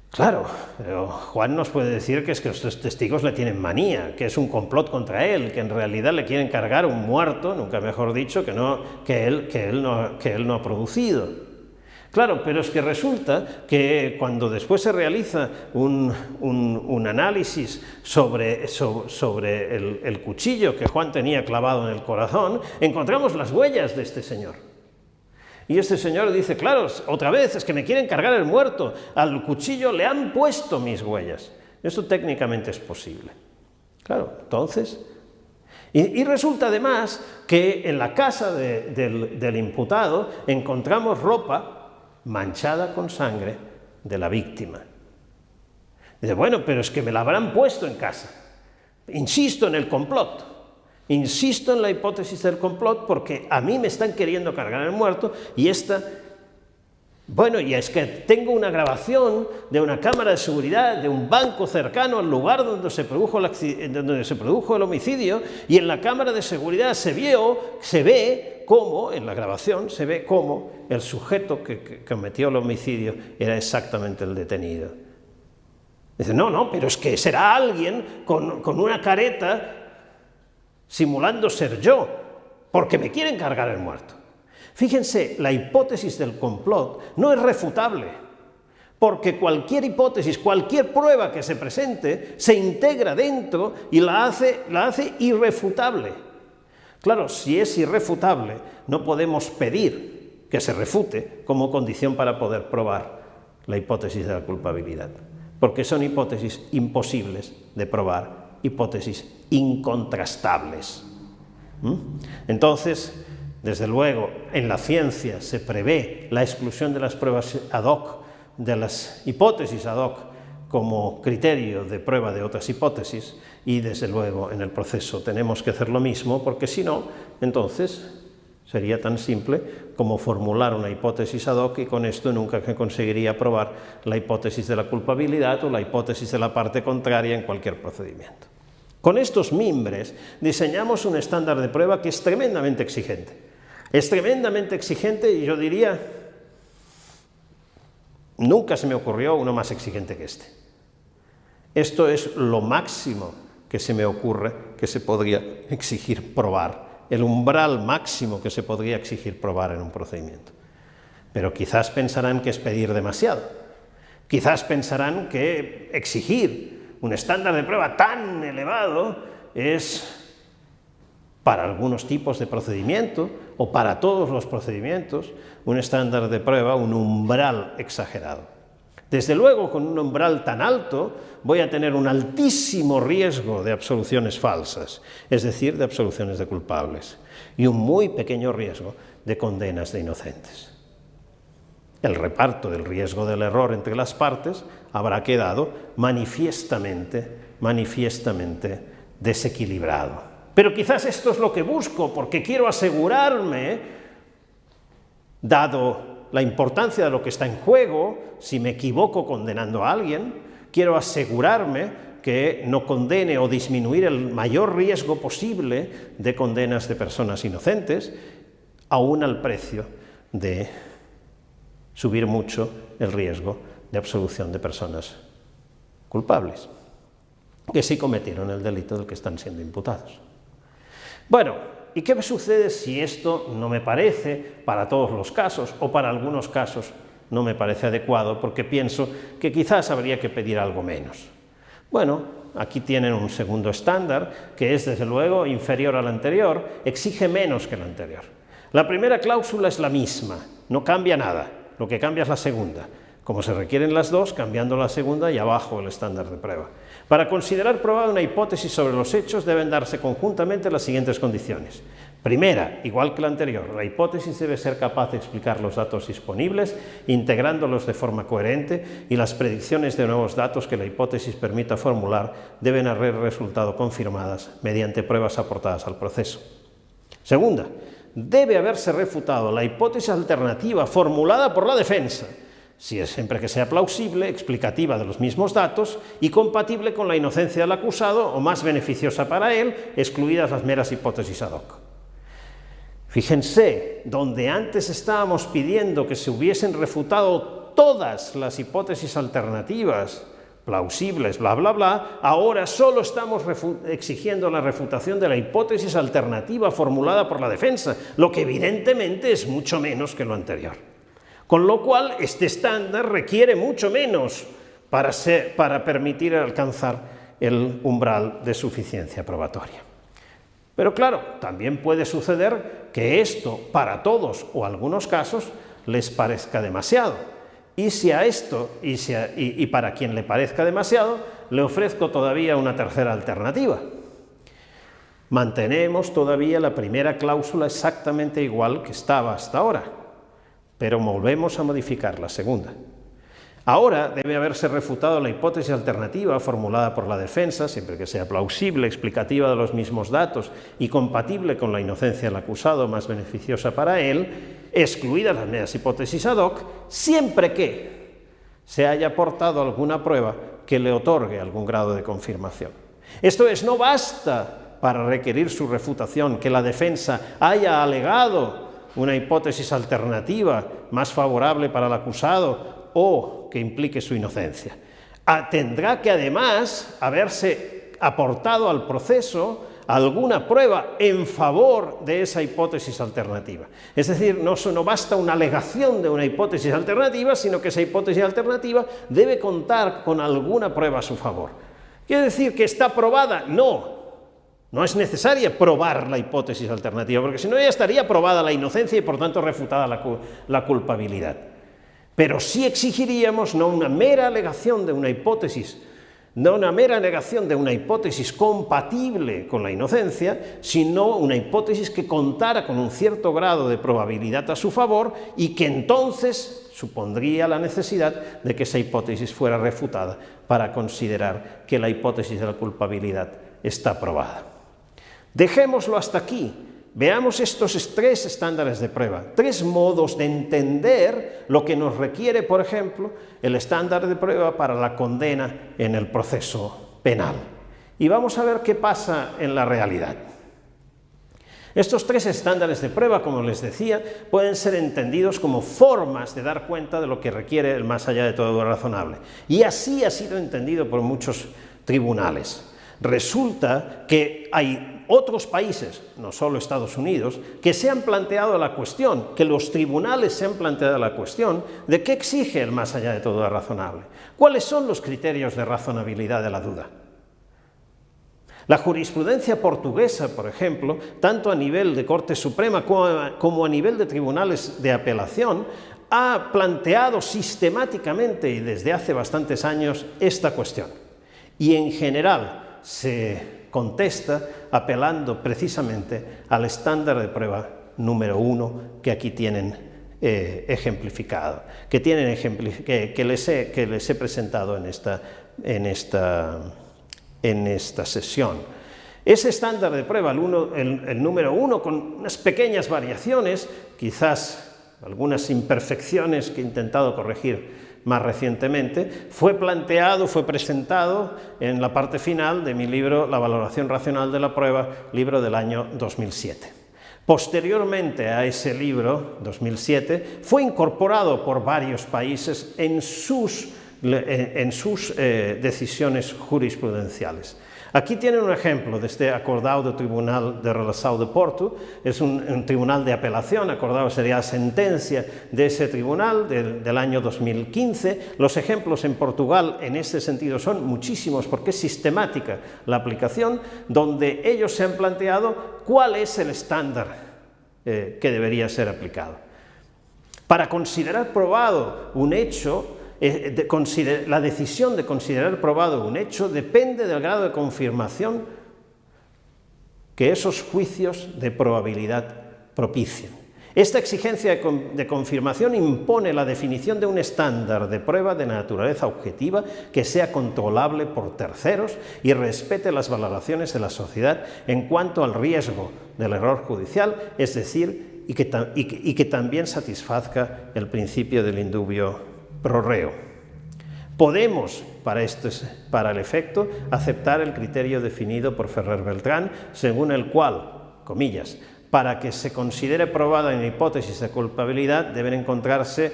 Claro, pero Juan nos puede decir que es que estos testigos le tienen manía, que es un complot contra él, que en realidad le quieren cargar un muerto, nunca mejor dicho, que él no ha producido. Claro, pero es que resulta que cuando después se realiza un análisis sobre el cuchillo que Juan tenía clavado en el corazón, encontramos las huellas de este señor. Y este señor dice, claro, otra vez, es que me quieren cargar el muerto, al cuchillo le han puesto mis huellas. Esto técnicamente es posible. Claro, entonces... Y resulta además que en la casa del imputado encontramos ropa manchada con sangre de la víctima. Dice, bueno, pero es que me la habrán puesto en casa. Insisto en el complot. Insisto en la hipótesis del complot porque a mí me están queriendo cargar el muerto y bueno, y es que tengo una grabación de una cámara de seguridad de un banco cercano al lugar donde se produjo el homicidio y en la cámara de seguridad se ve cómo, en la grabación, se ve cómo el sujeto que cometió el homicidio era exactamente el detenido. Dice, no, pero es que será alguien con una careta simulando ser yo, porque me quieren cargar el muerto. Fíjense, la hipótesis del complot no es refutable, porque cualquier hipótesis, cualquier prueba que se presente, se integra dentro y la hace irrefutable. Claro, si es irrefutable, no podemos pedir que se refute como condición para poder probar la hipótesis de la culpabilidad, porque son hipótesis imposibles de probar, hipótesis incontrastables. Entonces, desde luego, en la ciencia se prevé la exclusión de las pruebas ad hoc, de las hipótesis ad hoc, como criterio de prueba de otras hipótesis, y desde luego en el proceso tenemos que hacer lo mismo, porque si no, entonces sería tan simple como formular una hipótesis ad hoc y con esto nunca se conseguiría probar la hipótesis de la culpabilidad o la hipótesis de la parte contraria en cualquier procedimiento. Con estos mimbres diseñamos un estándar de prueba que es tremendamente exigente. Es tremendamente exigente y yo diría, nunca se me ocurrió uno más exigente que este. Esto es lo máximo que se me ocurre que se podría exigir probar, el umbral máximo que se podría exigir probar en un procedimiento. Pero quizás pensarán que es pedir demasiado. Quizás pensarán que exigir un estándar de prueba tan elevado es para algunos tipos de procedimiento o para todos los procedimientos, un estándar de prueba, un umbral exagerado. Desde luego, con un umbral tan alto, voy a tener un altísimo riesgo de absoluciones falsas, es decir, de absoluciones de culpables, y un muy pequeño riesgo de condenas de inocentes. El reparto del riesgo del error entre las partes habrá quedado manifiestamente desequilibrado. Pero quizás esto es lo que busco, porque quiero asegurarme, dado la importancia de lo que está en juego, si me equivoco condenando a alguien, quiero asegurarme que no condene o disminuir el mayor riesgo posible de condenas de personas inocentes, aún al precio de subir mucho el riesgo de absolución de personas culpables, que sí cometieron el delito del que están siendo imputados. Bueno, ¿y qué sucede si esto no me parece para todos los casos, o para algunos casos no me parece adecuado, porque pienso que quizás habría que pedir algo menos? Bueno, aquí tienen un segundo estándar, que es desde luego inferior al anterior, exige menos que el anterior. La primera cláusula es la misma, no cambia nada, lo que cambia es la segunda. Como se requieren las dos, cambiando la segunda y abajo el estándar de prueba. Para considerar probada una hipótesis sobre los hechos deben darse conjuntamente las siguientes condiciones. Primera, igual que la anterior, la hipótesis debe ser capaz de explicar los datos disponibles, integrándolos de forma coherente, y las predicciones de nuevos datos que la hipótesis permita formular deben haber resultado confirmadas mediante pruebas aportadas al proceso. Segunda, debe haberse refutado la hipótesis alternativa formulada por la defensa, siempre que sea plausible, explicativa de los mismos datos y compatible con la inocencia del acusado o más beneficiosa para él, excluidas las meras hipótesis ad hoc. Fíjense, donde antes estábamos pidiendo que se hubiesen refutado todas las hipótesis alternativas plausibles, bla, bla, bla, ahora solo estamos exigiendo la refutación de la hipótesis alternativa formulada por la defensa, lo que evidentemente es mucho menos que lo anterior. Con lo cual, este estándar requiere mucho menos para permitir alcanzar el umbral de suficiencia probatoria. Pero claro, también puede suceder que esto, para todos o algunos casos, les parezca demasiado. Y si a esto, y para quien le parezca demasiado, le ofrezco todavía una tercera alternativa. Mantenemos todavía la primera cláusula exactamente igual que estaba hasta ahora, pero volvemos a modificar la segunda. Ahora debe haberse refutado la hipótesis alternativa formulada por la defensa, siempre que sea plausible, explicativa de los mismos datos y compatible con la inocencia del acusado, más beneficiosa para él, excluidas las meras hipótesis ad hoc, siempre que se haya aportado alguna prueba que le otorgue algún grado de confirmación. Esto es, no basta para requerir su refutación que la defensa haya alegado una hipótesis alternativa más favorable para el acusado o que implique su inocencia. Tendrá que además haberse aportado al proceso alguna prueba en favor de esa hipótesis alternativa. Es decir, no basta una alegación de una hipótesis alternativa, sino que esa hipótesis alternativa debe contar con alguna prueba a su favor. ¿Quiere decir que está probada? No es necesaria probar la hipótesis alternativa, porque si no ya estaría probada la inocencia y por tanto refutada la culpabilidad. Pero sí exigiríamos no una mera alegación de una hipótesis, no una mera negación de una hipótesis compatible con la inocencia, sino una hipótesis que contara con un cierto grado de probabilidad a su favor y que entonces supondría la necesidad de que esa hipótesis fuera refutada para considerar que la hipótesis de la culpabilidad está probada. Dejémoslo hasta aquí. Veamos estos tres estándares de prueba, tres modos de entender lo que nos requiere, por ejemplo, el estándar de prueba para la condena en el proceso penal. Y vamos a ver qué pasa en la realidad. Estos tres estándares de prueba, como les decía, pueden ser entendidos como formas de dar cuenta de lo que requiere el más allá de todo lo razonable. Y así ha sido entendido por muchos tribunales. Resulta que hay otros países, no solo Estados Unidos, que se han planteado la cuestión, que los tribunales se han planteado la cuestión de qué exige el más allá de todo lo razonable. ¿Cuáles son los criterios de razonabilidad de la duda? La jurisprudencia portuguesa, por ejemplo, tanto a nivel de Corte Suprema como a nivel de tribunales de apelación, ha planteado sistemáticamente y desde hace bastantes años esta cuestión. Y en general se contesta apelando precisamente al estándar de prueba número 1 que aquí tienen ejemplificado, que les he presentado en esta sesión. Ese estándar de prueba, el número 1, con unas pequeñas variaciones, quizás algunas imperfecciones que he intentado corregir más recientemente, fue presentado en la parte final de mi libro La valoración racional de la prueba, libro del año 2007. Posteriormente a ese libro, 2007, fue incorporado por varios países en sus decisiones jurisprudenciales. Aquí tienen un ejemplo de este acordado Tribunal de Relação de Porto. Es un tribunal de apelación. Acordado sería la sentencia de ese tribunal del año 2015. Los ejemplos en Portugal en este sentido son muchísimos porque es sistemática la aplicación, donde ellos se han planteado cuál es el estándar que debería ser aplicado. Para considerar probado un hecho, la decisión de considerar probado un hecho depende del grado de confirmación que esos juicios de probabilidad propicien. Esta exigencia de confirmación impone la definición de un estándar de prueba de naturaleza objetiva que sea controlable por terceros y respete las valoraciones de la sociedad en cuanto al riesgo del error judicial, es decir, y que también satisfazca el principio del indubio pro reo. Podemos, para el efecto, aceptar el criterio definido por Ferrer Beltrán, según el cual, comillas, para que se considere probada una hipótesis de culpabilidad deben encontrarse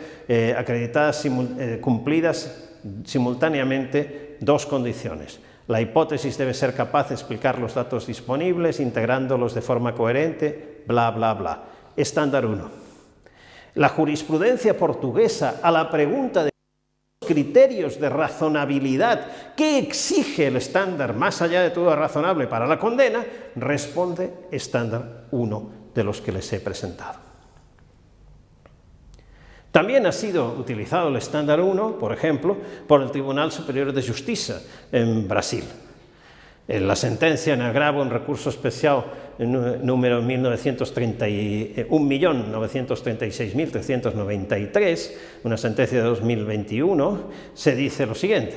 cumplidas simultáneamente dos condiciones. La hipótesis debe ser capaz de explicar los datos disponibles, integrándolos de forma coherente, bla, bla, bla. Estándar 1. La jurisprudencia portuguesa a la pregunta de los criterios de razonabilidad que exige el estándar más allá de todo razonable para la condena, responde estándar 1 de los que les he presentado. También ha sido utilizado el estándar 1, por ejemplo, por el Tribunal Superior de Justiça en Brasil. En la sentencia en agravo en recurso especial número 1.936.393, una sentencia de 2021, se dice lo siguiente: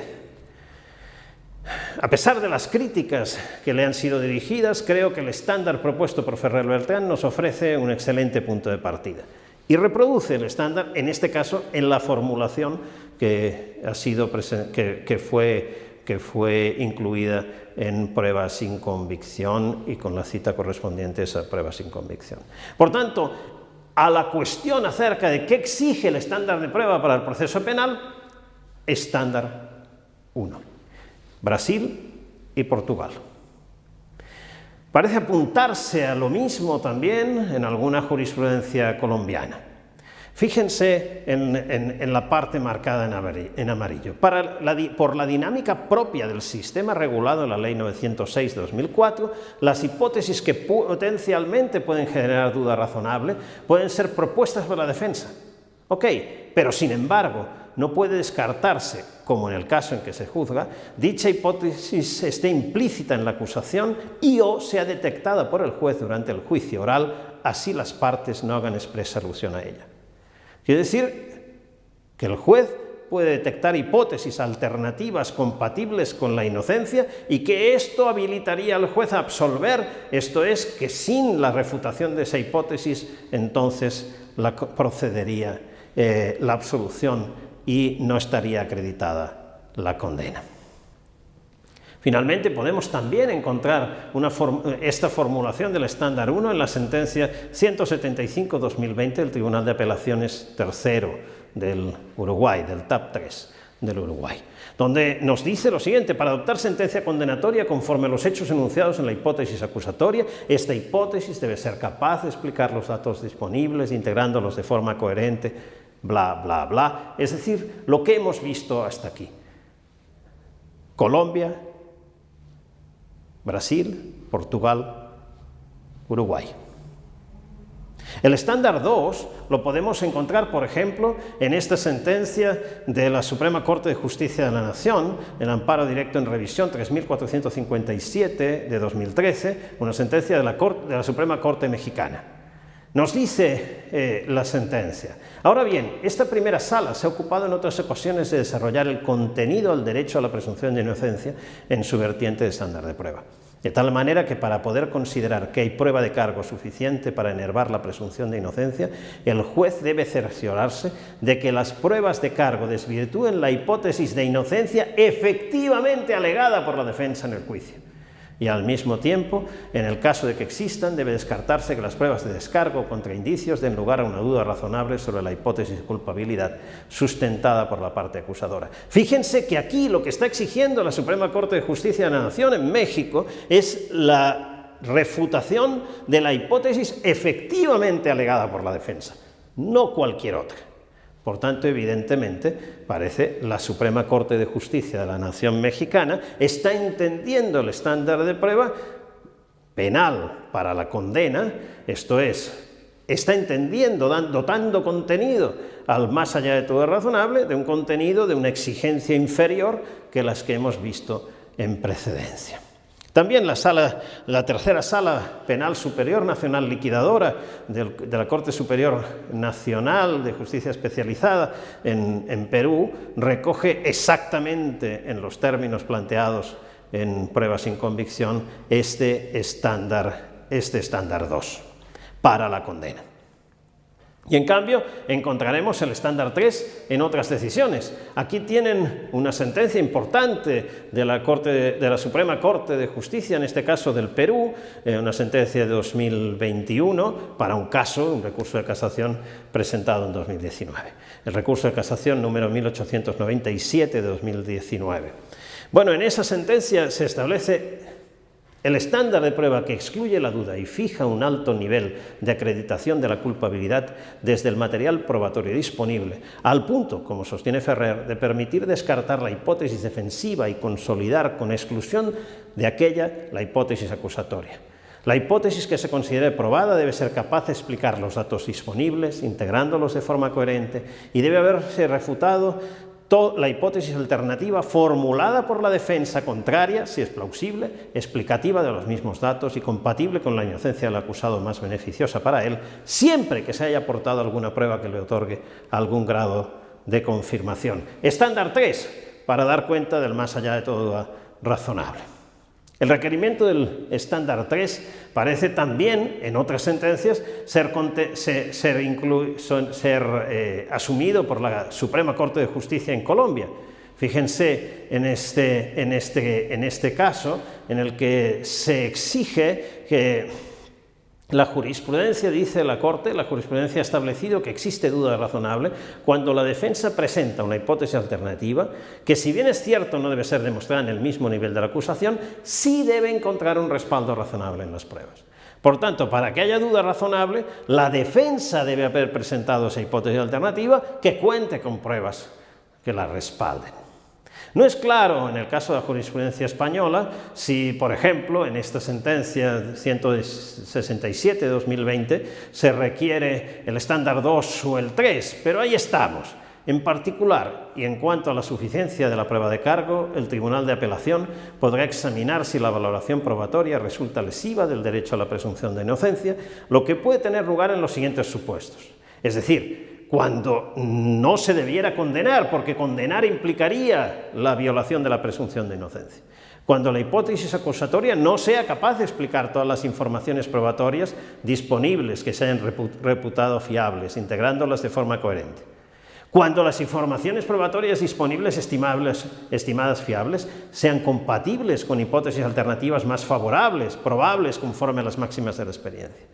a pesar de las críticas que le han sido dirigidas, creo que el estándar propuesto por Ferrer Beltrán nos ofrece un excelente punto de partida. Y reproduce el estándar, en este caso, en la formulación que fue incluida en prueba sin convicción y con la cita correspondiente a esa prueba sin convicción. Por tanto, a la cuestión acerca de qué exige el estándar de prueba para el proceso penal, estándar 1. Brasil y Portugal. Parece apuntarse a lo mismo también en alguna jurisprudencia colombiana. Fíjense en la parte marcada en amarillo. Por la dinámica propia del sistema regulado en la Ley 906/2004, las hipótesis que potencialmente pueden generar duda razonable pueden ser propuestas por la defensa. Ok, pero sin embargo, no puede descartarse, como en el caso en que se juzga, dicha hipótesis esté implícita en la acusación y o sea detectada por el juez durante el juicio oral, así las partes no hagan expresa alusión a ella. Quiere decir que el juez puede detectar hipótesis alternativas compatibles con la inocencia y que esto habilitaría al juez a absolver, esto es, que sin la refutación de esa hipótesis, entonces procedería la absolución y no estaría acreditada la condena. Finalmente, podemos también encontrar esta formulación del estándar 1 en la sentencia 175/2020 del Tribunal de Apelaciones III del Uruguay, del TAP 3 del Uruguay, donde nos dice lo siguiente: para adoptar sentencia condenatoria conforme a los hechos enunciados en la hipótesis acusatoria, esta hipótesis debe ser capaz de explicar los datos disponibles, integrándolos de forma coherente, bla, bla, bla. Es decir, lo que hemos visto hasta aquí. Colombia, Brasil, Portugal, Uruguay. El estándar 2 lo podemos encontrar, por ejemplo, en esta sentencia de la Suprema Corte de Justicia de la Nación, el amparo directo en revisión 3457 de 2013, una sentencia de la Suprema Corte Mexicana. Nos dice la sentencia: ahora bien, esta primera sala se ha ocupado en otras ocasiones de desarrollar el contenido al derecho a la presunción de inocencia en su vertiente de estándar de prueba. De tal manera que para poder considerar que hay prueba de cargo suficiente para enervar la presunción de inocencia, el juez debe cerciorarse de que las pruebas de cargo desvirtúen la hipótesis de inocencia efectivamente alegada por la defensa en el juicio. Y al mismo tiempo, en el caso de que existan, debe descartarse que las pruebas de descargo contra indicios den lugar a una duda razonable sobre la hipótesis de culpabilidad sustentada por la parte acusadora. Fíjense que aquí lo que está exigiendo la Suprema Corte de Justicia de la Nación en México es la refutación de la hipótesis efectivamente alegada por la defensa, no cualquier otra. Por tanto, evidentemente, parece la Suprema Corte de Justicia de la Nación Mexicana está entendiendo el estándar de prueba penal para la condena, esto es, está entendiendo, dotando contenido al más allá de todo razonable, de un contenido de una exigencia inferior que las que hemos visto en precedencia. También la tercera sala penal superior nacional liquidadora de la Corte Superior Nacional de Justicia Especializada en Perú recoge exactamente en los términos planteados en pruebas sin convicción este estándar 2 para la condena. Y en cambio encontraremos el estándar 3 en otras decisiones. Aquí tienen una sentencia importante de la Suprema Corte de Justicia, en este caso del Perú, una sentencia de 2021 para un caso, un recurso de casación presentado en 2019. El recurso de casación número 1897 de 2019. Bueno, en esa sentencia se establece el estándar de prueba que excluye la duda y fija un alto nivel de acreditación de la culpabilidad desde el material probatorio disponible, al punto, como sostiene Ferrer, de permitir descartar la hipótesis defensiva y consolidar con exclusión de aquella la hipótesis acusatoria. La hipótesis que se considere probada debe ser capaz de explicar los datos disponibles, integrándolos de forma coherente, y debe haberse refutado la hipótesis alternativa formulada por la defensa contraria, si es plausible, explicativa de los mismos datos y compatible con la inocencia del acusado más beneficiosa para él, siempre que se haya aportado alguna prueba que le otorgue algún grado de confirmación. Estándar 3, para dar cuenta del más allá de todo razonable. El requerimiento del estándar 3 parece también, en otras sentencias, ser asumido por la Suprema Corte de Justicia en Colombia. Fíjense en este caso en el que se exige que la jurisprudencia, dice la Corte, la jurisprudencia ha establecido que existe duda razonable cuando la defensa presenta una hipótesis alternativa que, si bien es cierto no debe ser demostrada en el mismo nivel de la acusación, sí debe encontrar un respaldo razonable en las pruebas. Por tanto, para que haya duda razonable, la defensa debe haber presentado esa hipótesis alternativa que cuente con pruebas que la respalden. No es claro, en el caso de la jurisprudencia española, si, por ejemplo, en esta sentencia 167 de 2020 se requiere el estándar 2 o el 3, pero ahí estamos. En particular, y en cuanto a la suficiencia de la prueba de cargo, el Tribunal de Apelación podrá examinar si la valoración probatoria resulta lesiva del derecho a la presunción de inocencia, lo que puede tener lugar en los siguientes supuestos. Es decir, cuando no se debiera condenar, porque condenar implicaría la violación de la presunción de inocencia. Cuando la hipótesis acusatoria no sea capaz de explicar todas las informaciones probatorias disponibles que se hayan reputado fiables, integrándolas de forma coherente. Cuando las informaciones probatorias disponibles estimadas fiables sean compatibles con hipótesis alternativas más favorables, probables conforme a las máximas de la experiencia.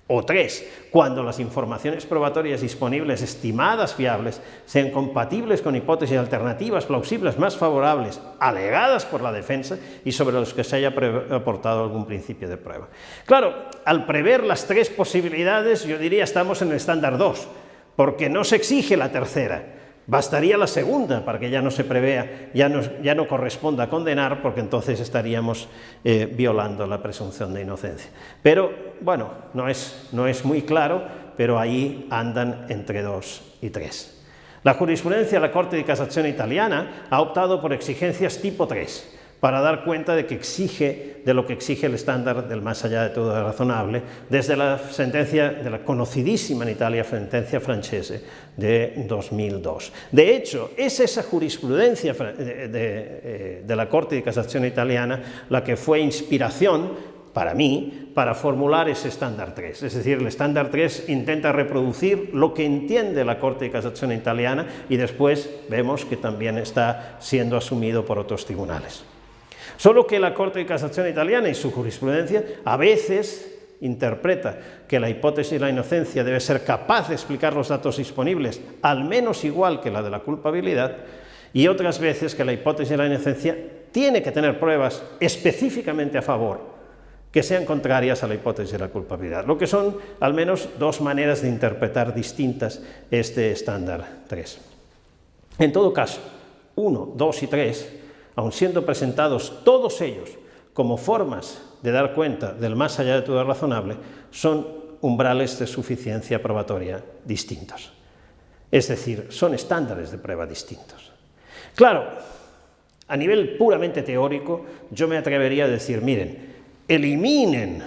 O 3, cuando las informaciones probatorias disponibles estimadas fiables sean compatibles con hipótesis alternativas plausibles más favorables, alegadas por la defensa y sobre los que se haya aportado algún principio de prueba. Claro, al prever las 3 posibilidades, yo diría estamos en el estándar 2, porque no se exige la tercera. Bastaría la segunda para que ya no se prevea, ya no corresponda condenar, porque entonces estaríamos violando la presunción de inocencia. Pero, bueno, no es muy claro, pero ahí andan entre 2 y 3. La jurisprudencia de la Corte de Casación italiana ha optado por exigencias tipo 3, para dar cuenta de lo que exige el estándar del más allá de todo razonable, desde la sentencia de la conocidísima en Italia sentencia Francese de 2002. De hecho, es esa jurisprudencia de la Corte de Casación italiana la que fue inspiración para mí, para formular ese estándar 3. Es decir, el estándar 3 intenta reproducir lo que entiende la Corte de Casación italiana y después vemos que también está siendo asumido por otros tribunales. Solo que la Corte de Casación italiana y su jurisprudencia a veces interpreta que la hipótesis de la inocencia debe ser capaz de explicar los datos disponibles, al menos igual que la de la culpabilidad, y otras veces que la hipótesis de la inocencia tiene que tener pruebas específicamente a favor que sean contrarias a la hipótesis de la culpabilidad, lo que son al menos 2 maneras de interpretar distintas este estándar 3. En todo caso, 1, 2 y 3, aun siendo presentados todos ellos como formas de dar cuenta del más allá de todo razonable, son umbrales de suficiencia probatoria distintos. Es decir, son estándares de prueba distintos. Claro, a nivel puramente teórico, yo me atrevería a decir, miren, eliminen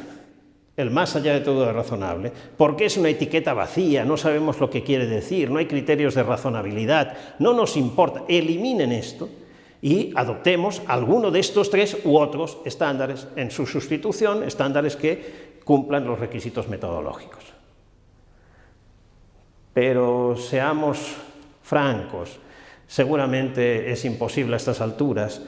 el más allá de todo razonable, porque es una etiqueta vacía, no sabemos lo que quiere decir, no hay criterios de razonabilidad, no nos importa, eliminen esto y adoptemos alguno de estos 3 u otros estándares en su sustitución, estándares que cumplan los requisitos metodológicos. Pero seamos francos, seguramente es imposible a estas alturas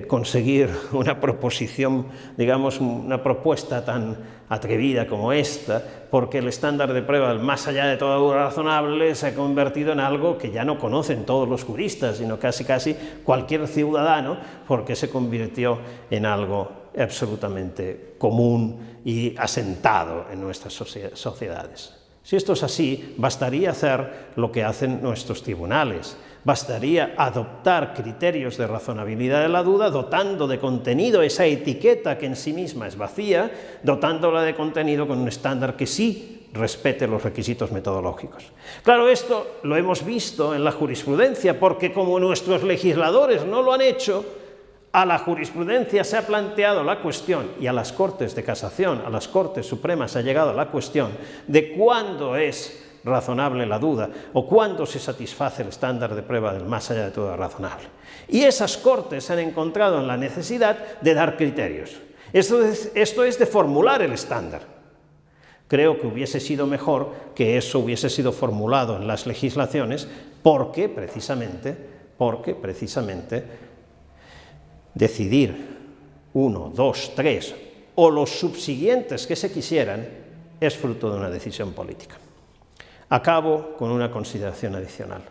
conseguir una proposición, digamos, una propuesta tan atrevida como esta, porque el estándar de prueba, más allá de todo duda razonable, se ha convertido en algo que ya no conocen todos los juristas, sino casi cualquier ciudadano, porque se convirtió en algo absolutamente común y asentado en nuestras sociedades. Si esto es así, bastaría hacer lo que hacen nuestros tribunales. Bastaría adoptar criterios de razonabilidad de la duda, dotando de contenido esa etiqueta que en sí misma es vacía, dotándola de contenido con un estándar que sí respete los requisitos metodológicos. Claro, esto lo hemos visto en la jurisprudencia, porque como nuestros legisladores no lo han hecho, a la jurisprudencia se ha planteado la cuestión, y a las Cortes de Casación, a las Cortes Supremas ha llegado la cuestión de cuándo es razonable la duda o cuándo se satisface el estándar de prueba del más allá de todo razonable. Y esas Cortes se han encontrado en la necesidad de dar criterios. Esto es de formular el estándar. Creo que hubiese sido mejor que eso hubiese sido formulado en las legislaciones porque precisamente decidir 1, 2, 3 o los subsiguientes que se quisieran es fruto de una decisión política. Acabo con una consideración adicional.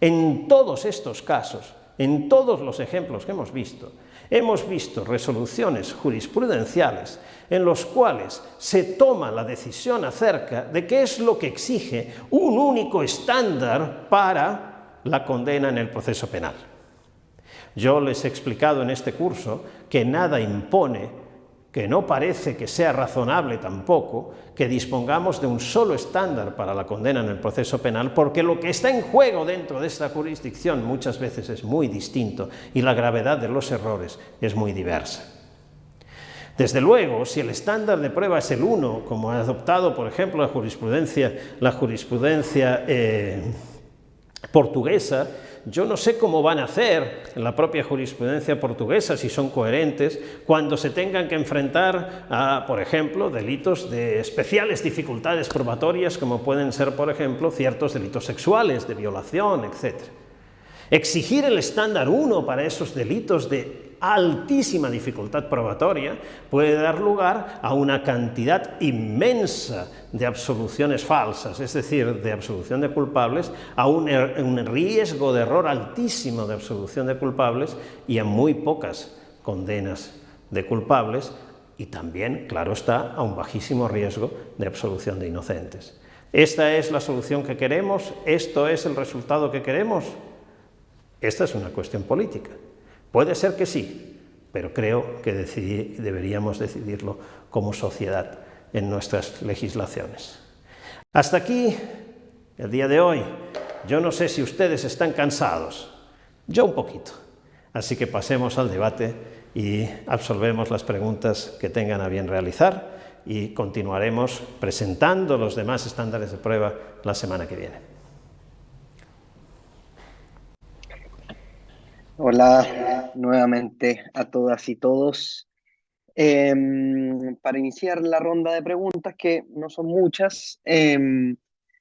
En todos estos casos, en todos los ejemplos que hemos visto resoluciones jurisprudenciales en los cuales se toma la decisión acerca de qué es lo que exige un único estándar para la condena en el proceso penal. Yo les he explicado en este curso que nada impone, que no parece que sea razonable tampoco, que dispongamos de un solo estándar para la condena en el proceso penal, porque lo que está en juego dentro de esta jurisdicción muchas veces es muy distinto y la gravedad de los errores es muy diversa. Desde luego, si el estándar de prueba es el 1, como ha adoptado, por ejemplo, la jurisprudencia portuguesa, yo no sé cómo van a hacer en la propia jurisprudencia portuguesa, si son coherentes, cuando se tengan que enfrentar a, por ejemplo, delitos de especiales dificultades probatorias, como pueden ser, por ejemplo, ciertos delitos sexuales, de violación, etc. Exigir el estándar 1 para esos delitos de altísima dificultad probatoria puede dar lugar a una cantidad inmensa de absoluciones falsas, es decir, de absolución de culpables, a un riesgo de error altísimo de absolución de culpables y a muy pocas condenas de culpables y también, claro está, a un bajísimo riesgo de absolución de inocentes. ¿Esta es la solución que queremos? ¿Esto es el resultado que queremos? Esta es una cuestión política. Puede ser que sí, pero creo que deberíamos decidirlo como sociedad en nuestras legislaciones. Hasta aquí el día de hoy. Yo no sé si ustedes están cansados, yo un poquito. Así que pasemos al debate y absolvemos las preguntas que tengan a bien realizar y continuaremos presentando los demás estándares de prueba la semana que viene. Hola nuevamente a todas y todos. Para iniciar la ronda de preguntas, que no son muchas, le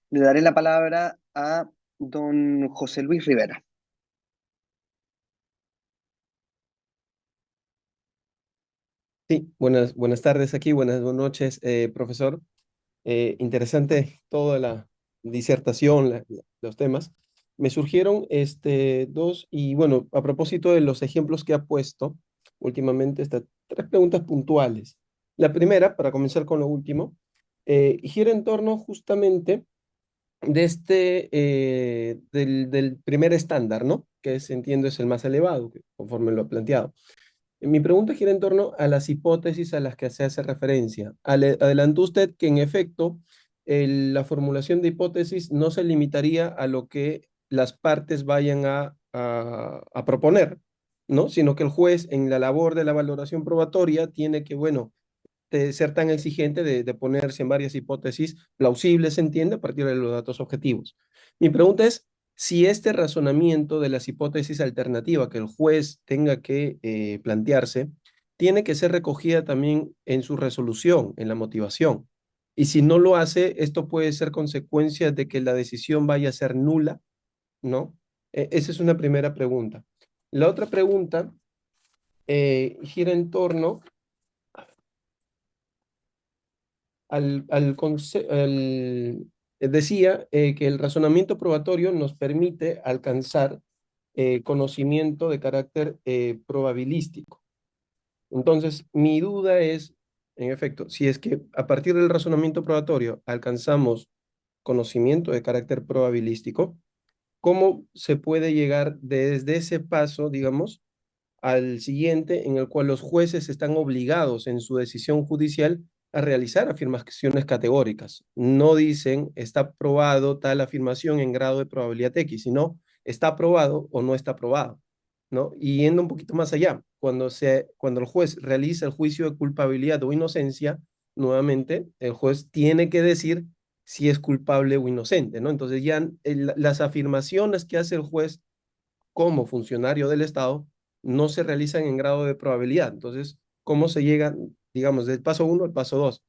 daré la palabra a don José Luis Rivera. Sí, buenas tardes aquí, buenas noches, profesor. Interesante toda la disertación, los temas. Me surgieron dos, y bueno, a propósito de los ejemplos que ha puesto últimamente, tres preguntas puntuales. La primera, para comenzar con lo último, gira en torno justamente de del primer estándar, ¿no? Que es, entiendo, es el más elevado, conforme lo ha planteado. Mi pregunta gira en torno a las hipótesis a las que se hace referencia. Adelantó usted que en efecto la formulación de hipótesis no se limitaría a lo que las partes vayan a proponer, ¿no? Sino que el juez en la labor de la valoración probatoria tiene que, bueno, de ser tan exigente de ponerse en varias hipótesis plausibles, se entiende, a partir de los datos objetivos. Mi pregunta es si este razonamiento de las hipótesis alternativas que el juez tenga que plantearse, tiene que ser recogida también en su resolución, en la motivación. Y si no lo hace, esto puede ser consecuencia de que la decisión vaya a ser nula, ¿no? Esa es una primera pregunta. La otra pregunta gira en torno decía que el razonamiento probatorio nos permite alcanzar conocimiento de carácter probabilístico. Entonces, mi duda es, en efecto, si es que a partir del razonamiento probatorio alcanzamos conocimiento de carácter probabilístico, ¿cómo se puede llegar desde ese paso, digamos, al siguiente, en el cual los jueces están obligados en su decisión judicial a realizar afirmaciones categóricas? No dicen está probado tal afirmación en grado de probabilidad X, sino está probado o no está probado, ¿no? Y yendo un poquito más allá, cuando el juez realiza el juicio de culpabilidad o inocencia, nuevamente el juez tiene que decir si es culpable o inocente, ¿no? Entonces ya las afirmaciones que hace el juez como funcionario del Estado no se realizan en grado de probabilidad. Entonces, ¿cómo se llega, digamos, del paso 1 al paso 2?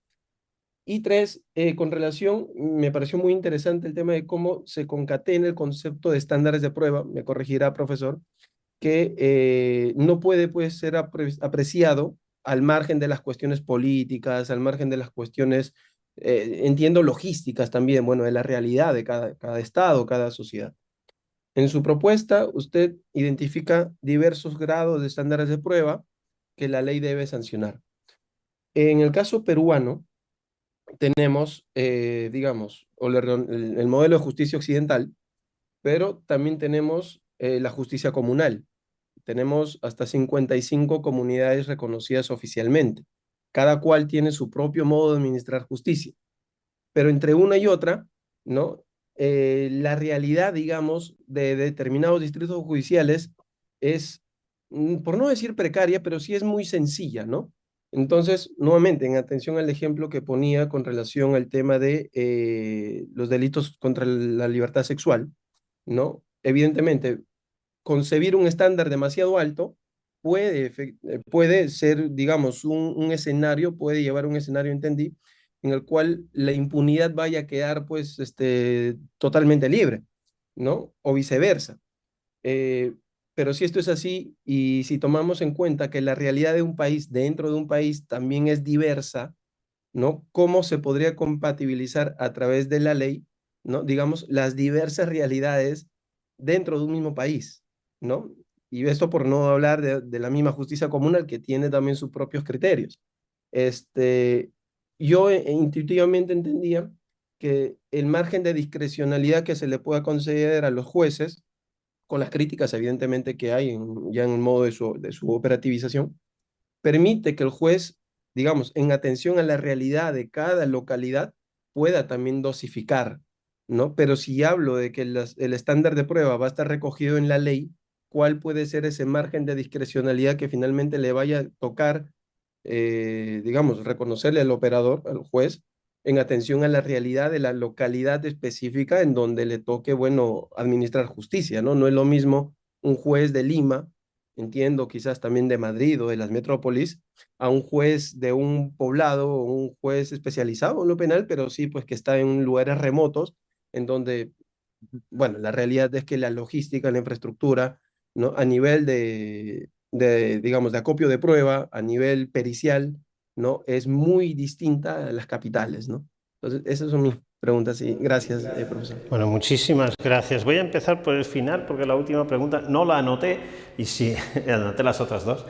Y tres, con relación, me pareció muy interesante el tema de cómo se concatena el concepto de estándares de prueba, me corregirá, profesor, que no puede pues, ser apreciado al margen de las cuestiones políticas, al margen de las cuestiones, entiendo, logísticas también, bueno, de la realidad de cada estado, cada sociedad. En su propuesta, usted identifica diversos grados de estándares de prueba que la ley debe sancionar. En el caso peruano, tenemos, digamos, el modelo de justicia occidental, pero también tenemos la justicia comunal. Tenemos hasta 55 comunidades reconocidas oficialmente. Cada cual tiene su propio modo de administrar justicia. Pero entre una y otra, ¿no? La realidad, digamos, de determinados distritos judiciales es, por no decir precaria, pero sí es muy sencilla, ¿no? Entonces, nuevamente, en atención al ejemplo que ponía con relación al tema de los delitos contra la libertad sexual, ¿no? Evidentemente, concebir un estándar demasiado alto puede ser, digamos, un escenario, puede llevar a un escenario, entendí, en el cual la impunidad vaya a quedar, pues, totalmente libre, ¿no? O viceversa. Eh, pero si esto es así y si tomamos en cuenta que la realidad de un país dentro de un país también es diversa, ¿no? ¿Cómo se podría compatibilizar a través de la ley, ¿no? Digamos, las diversas realidades dentro de un mismo país, ¿no? Y esto por no hablar de la misma justicia comunal que tiene también sus propios criterios. Este, yo intuitivamente entendía que el margen de discrecionalidad que se le pueda conceder a los jueces, con las críticas evidentemente que hay ya en el modo de su operativización, permite que el juez, digamos, en atención a la realidad de cada localidad, pueda también dosificar, ¿no? Pero si hablo de que el estándar de prueba va a estar recogido en la ley, ¿cuál puede ser ese margen de discrecionalidad que finalmente le vaya a tocar, digamos, reconocerle al operador, al juez, en atención a la realidad de la localidad específica en donde le toque, bueno, administrar justicia, ¿no? No es lo mismo un juez de Lima, entiendo quizás también de Madrid o de las metrópolis, a un juez de un poblado o un juez especializado en lo penal, pero sí, pues que está en lugares remotos, en donde, bueno, la realidad es que la logística, la infraestructura, ¿no? A nivel digamos, de acopio de prueba, a nivel pericial, ¿no? Es muy distinta a las capitales, ¿no? Entonces, esas son mis preguntas y gracias, profesor. Bueno, muchísimas gracias. Voy a empezar por el final porque la última pregunta no la anoté y si anoté las otras dos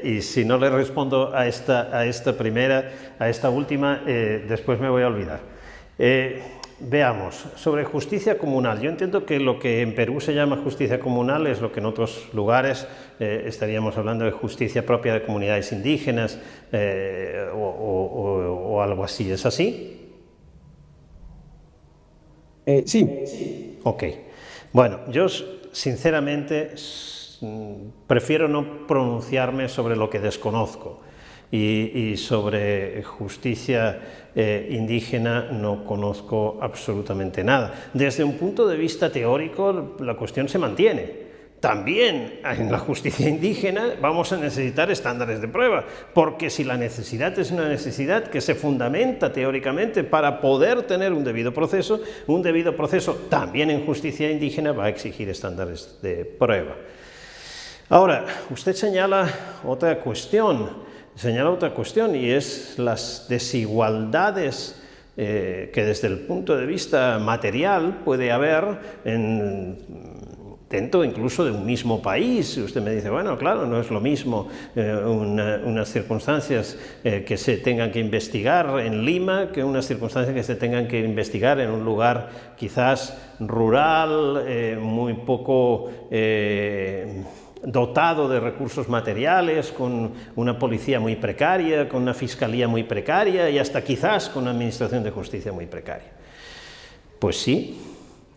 y si no le respondo a esta primera, a esta última, después me voy a olvidar. Veamos, sobre justicia comunal. Yo entiendo que lo que en Perú se llama justicia comunal es lo que en otros lugares estaríamos hablando de justicia propia de comunidades indígenas o algo así. ¿Es así? Sí. Ok. Bueno, yo sinceramente prefiero no pronunciarme sobre lo que desconozco y sobre justicia indígena no conozco absolutamente nada. Desde un punto de vista teórico, la cuestión se mantiene. También en la justicia indígena vamos a necesitar estándares de prueba, porque si la necesidad es una necesidad que se fundamenta teóricamente para poder tener un debido proceso también en justicia indígena va a exigir estándares de prueba. Ahora, usted señala otra cuestión y es las desigualdades que desde el punto de vista material puede haber dentro incluso de un mismo país. Usted me dice, bueno, claro, no es lo mismo unas circunstancias que se tengan que investigar en Lima que unas circunstancias que se tengan que investigar en un lugar quizás rural, muy poco dotado de recursos materiales, con una policía muy precaria, con una fiscalía muy precaria y hasta quizás con una administración de justicia muy precaria. Pues sí.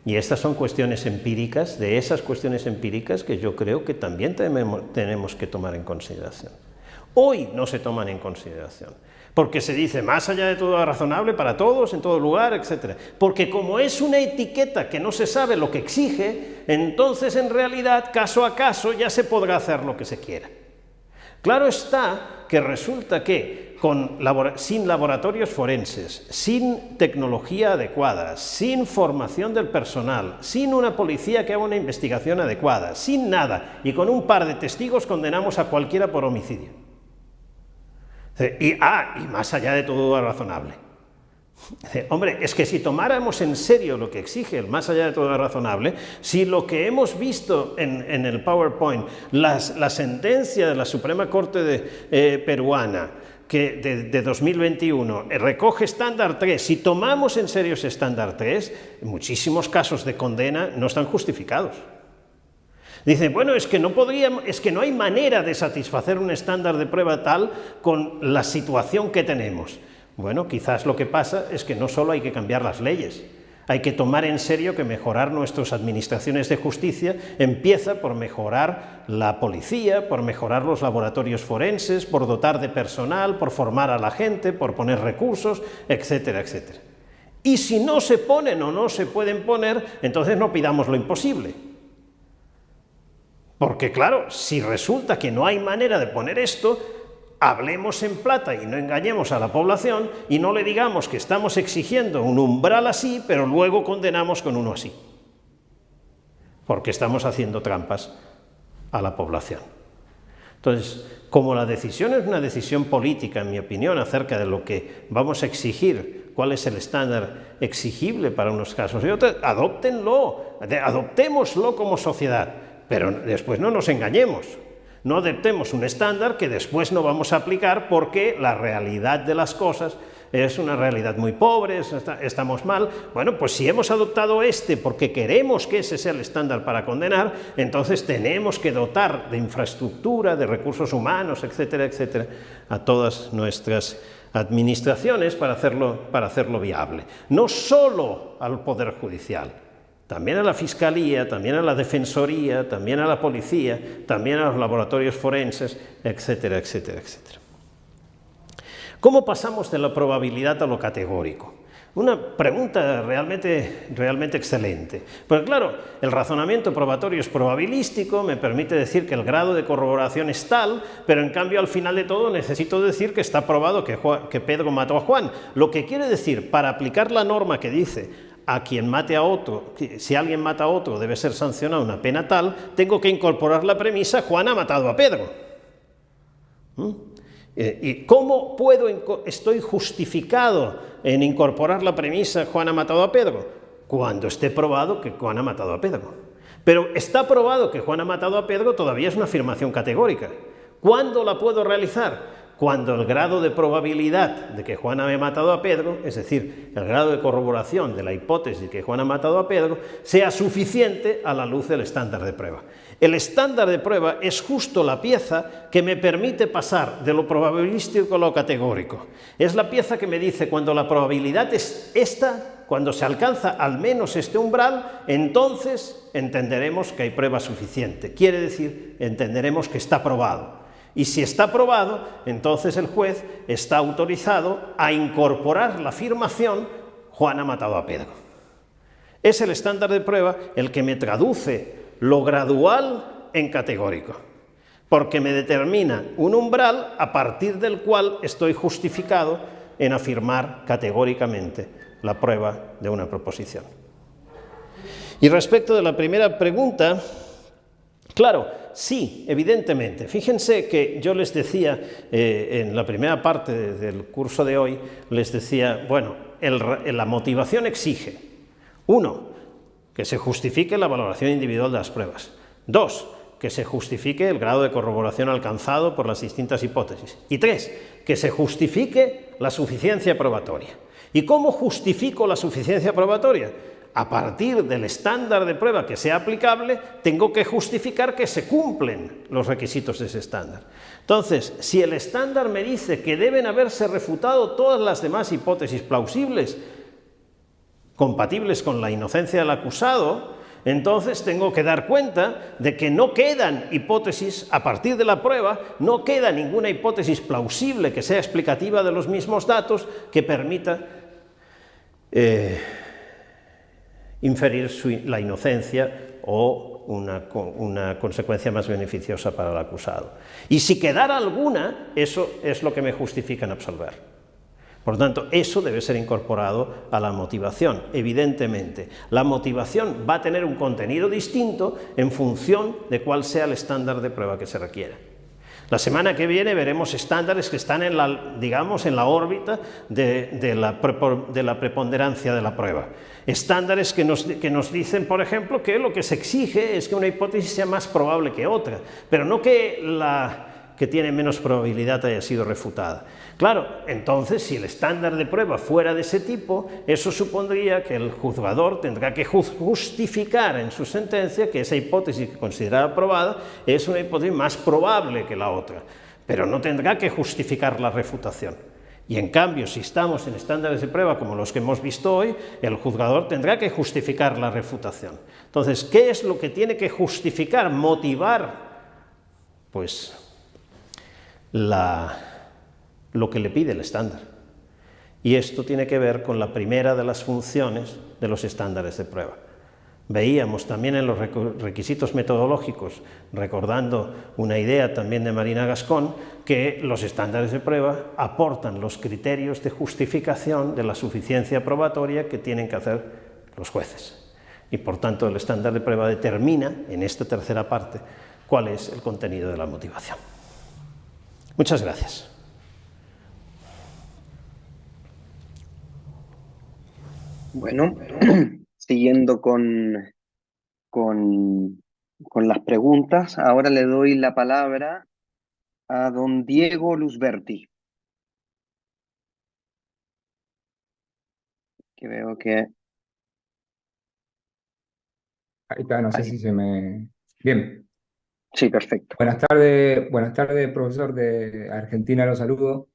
Y estas son cuestiones empíricas, de esas cuestiones empíricas que yo creo que también tenemos que tomar en consideración. Hoy no se toman en consideración, porque se dice más allá de todo razonable para todos, en todo lugar, etc. Porque como es una etiqueta que no se sabe lo que exige, entonces en realidad, caso a caso, ya se podrá hacer lo que se quiera. Claro está que resulta que sin laboratorios forenses, sin tecnología adecuada, sin formación del personal, sin una policía que haga una investigación adecuada, sin nada, y con un par de testigos condenamos a cualquiera por homicidio. Y más allá de todo razonable. Hombre, es que si tomáramos en serio lo que exige el más allá de todo razonable, si lo que hemos visto en el PowerPoint, la sentencia de la Suprema Corte peruana, que de 2021 recoge estándar 3, si tomamos en serio ese estándar 3, muchísimos casos de condena no están justificados. Dicen, bueno, es que no hay manera de satisfacer un estándar de prueba tal con la situación que tenemos. Bueno, quizás lo que pasa es que no solo hay que cambiar las leyes, hay que tomar en serio que mejorar nuestras administraciones de justicia empieza por mejorar la policía, por mejorar los laboratorios forenses, por dotar de personal, por formar a la gente, por poner recursos, etcétera, etcétera. Y si no se ponen o no se pueden poner, entonces no pidamos lo imposible. Porque claro, si resulta que no hay manera de poner esto, hablemos en plata y no engañemos a la población y no le digamos que estamos exigiendo un umbral así, pero luego condenamos con uno así. Porque estamos haciendo trampas a la población. Entonces, como la decisión es una decisión política, en mi opinión, acerca de lo que vamos a exigir, cuál es el estándar exigible para unos casos y otros, adoptémoslo como sociedad, pero después no nos engañemos. No adoptemos un estándar que después no vamos a aplicar porque la realidad de las cosas es una realidad muy pobre, estamos mal. Bueno, pues si hemos adoptado este porque queremos que ese sea el estándar para condenar, entonces tenemos que dotar de infraestructura, de recursos humanos, etcétera, etcétera, a todas nuestras administraciones para hacerlo viable. No solo al Poder Judicial, también a la Fiscalía, también a la Defensoría, también a la Policía, también a los laboratorios forenses, etcétera, etcétera, etcétera. ¿Cómo pasamos de la probabilidad a lo categórico? Una pregunta realmente excelente. Porque claro, el razonamiento probatorio es probabilístico, me permite decir que el grado de corroboración es tal, pero en cambio al final de todo necesito decir que está probado que Pedro mató a Juan. Lo que quiere decir, para aplicar la norma que dice a quien mate a otro, si alguien mata a otro debe ser sancionado una pena tal, tengo que incorporar la premisa Juan ha matado a Pedro. ¿Y cómo estoy justificado en incorporar la premisa Juan ha matado a Pedro? Cuando esté probado que Juan ha matado a Pedro. Pero está probado que Juan ha matado a Pedro todavía es una afirmación categórica. ¿Cuándo la puedo realizar? Cuando el grado de probabilidad de que Juan haya matado a Pedro, es decir, el grado de corroboración de la hipótesis de que Juan ha matado a Pedro, sea suficiente a la luz del estándar de prueba. El estándar de prueba es justo la pieza que me permite pasar de lo probabilístico a lo categórico. Es la pieza que me dice cuando la probabilidad es esta, cuando se alcanza al menos este umbral, entonces entenderemos que hay prueba suficiente. Quiere decir, entenderemos que está probado. Y si está probado, entonces el juez está autorizado a incorporar la afirmación Juan ha matado a Pedro. Es el estándar de prueba el que me traduce lo gradual en categórico, porque me determina un umbral a partir del cual estoy justificado en afirmar categóricamente la prueba de una proposición. Y respecto de la primera pregunta, claro, sí, evidentemente. Fíjense que yo les decía en la primera parte del curso de hoy, les decía, bueno, la motivación exige, 1, que se justifique la valoración individual de las pruebas. 2, que se justifique el grado de corroboración alcanzado por las distintas hipótesis. Y 3, que se justifique la suficiencia probatoria. ¿Y cómo justifico la suficiencia probatoria? A partir del estándar de prueba que sea aplicable, tengo que justificar que se cumplen los requisitos de ese estándar. Entonces, si el estándar me dice que deben haberse refutado todas las demás hipótesis plausibles, compatibles con la inocencia del acusado, entonces tengo que dar cuenta de que no quedan hipótesis, a partir de la prueba, no queda ninguna hipótesis plausible que sea explicativa de los mismos datos que permita inferir la inocencia o una consecuencia más beneficiosa para el acusado. Y si quedara alguna, eso es lo que me justifica en absolver. Por lo tanto, eso debe ser incorporado a la motivación, evidentemente. La motivación va a tener un contenido distinto en función de cuál sea el estándar de prueba que se requiera. La semana que viene veremos estándares que están en la órbita de la preponderancia de la prueba. Estándares que nos dicen, por ejemplo, que lo que se exige es que una hipótesis sea más probable que otra, pero no que la que tiene menos probabilidad haya sido refutada. Claro, entonces, si el estándar de prueba fuera de ese tipo, eso supondría que el juzgador tendrá que justificar en su sentencia que esa hipótesis que considera aprobada es una hipótesis más probable que la otra, pero no tendrá que justificar la refutación. Y en cambio, si estamos en estándares de prueba como los que hemos visto hoy, el juzgador tendrá que justificar la refutación. Entonces, ¿qué es lo que tiene que justificar, motivar? Pues lo que le pide el estándar. Y esto tiene que ver con la primera de las funciones de los estándares de prueba. Veíamos también en los requisitos metodológicos, recordando una idea también de Marina Gascón, que los estándares de prueba aportan los criterios de justificación de la suficiencia probatoria que tienen que hacer los jueces. Y por tanto el estándar de prueba determina, en esta tercera parte, cuál es el contenido de la motivación. Muchas gracias. Bueno, siguiendo con las preguntas, ahora le doy la palabra a don Diego Luzberti. que veo que... Ahí está, no sé Ahí. si se me... Bien. Sí, perfecto. Buenas tardes, profesor de Argentina, los saludo.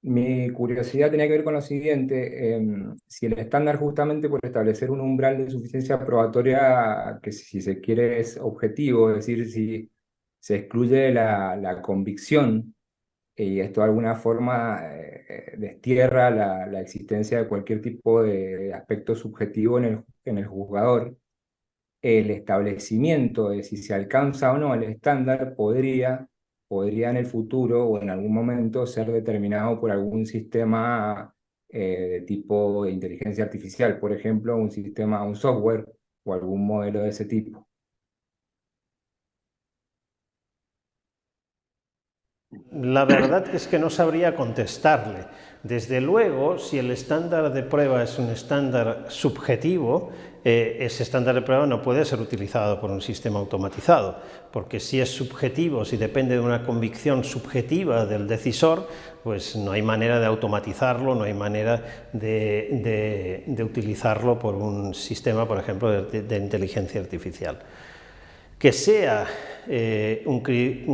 Mi curiosidad tenía que ver con lo siguiente, si el estándar justamente por establecer un umbral de suficiencia probatoria que si se quiere es objetivo, es decir, si se excluye la convicción y esto de alguna forma destierra la existencia de cualquier tipo de aspecto subjetivo en el juzgador, el establecimiento de si se alcanza o no el estándar podría en el futuro o en algún momento ser determinado por algún sistema de tipo de inteligencia artificial, por ejemplo, un software o algún modelo de ese tipo. La verdad es que no sabría contestarle. Desde luego, si el estándar de prueba es un estándar subjetivo, ese estándar de prueba no puede ser utilizado por un sistema automatizado, porque si es subjetivo, si depende de una convicción subjetiva del decisor, pues no hay manera de automatizarlo, no hay manera de utilizarlo por un sistema, por ejemplo, de inteligencia artificial. Que sea un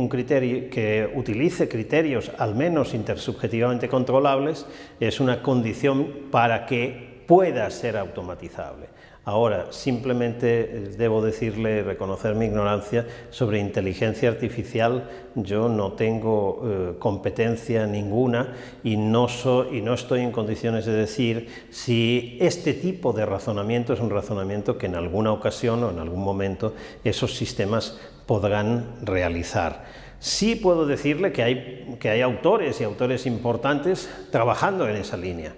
criterio que utilice criterios al menos intersubjetivamente controlables es una condición para que pueda ser automatizable. Ahora, simplemente debo decirle, reconocer mi ignorancia sobre inteligencia artificial. Yo no tengo competencia ninguna y no estoy en condiciones de decir si este tipo de razonamiento es un razonamiento que en alguna ocasión o en algún momento esos sistemas podrán realizar. Sí puedo decirle que hay autores y autores importantes trabajando en esa línea.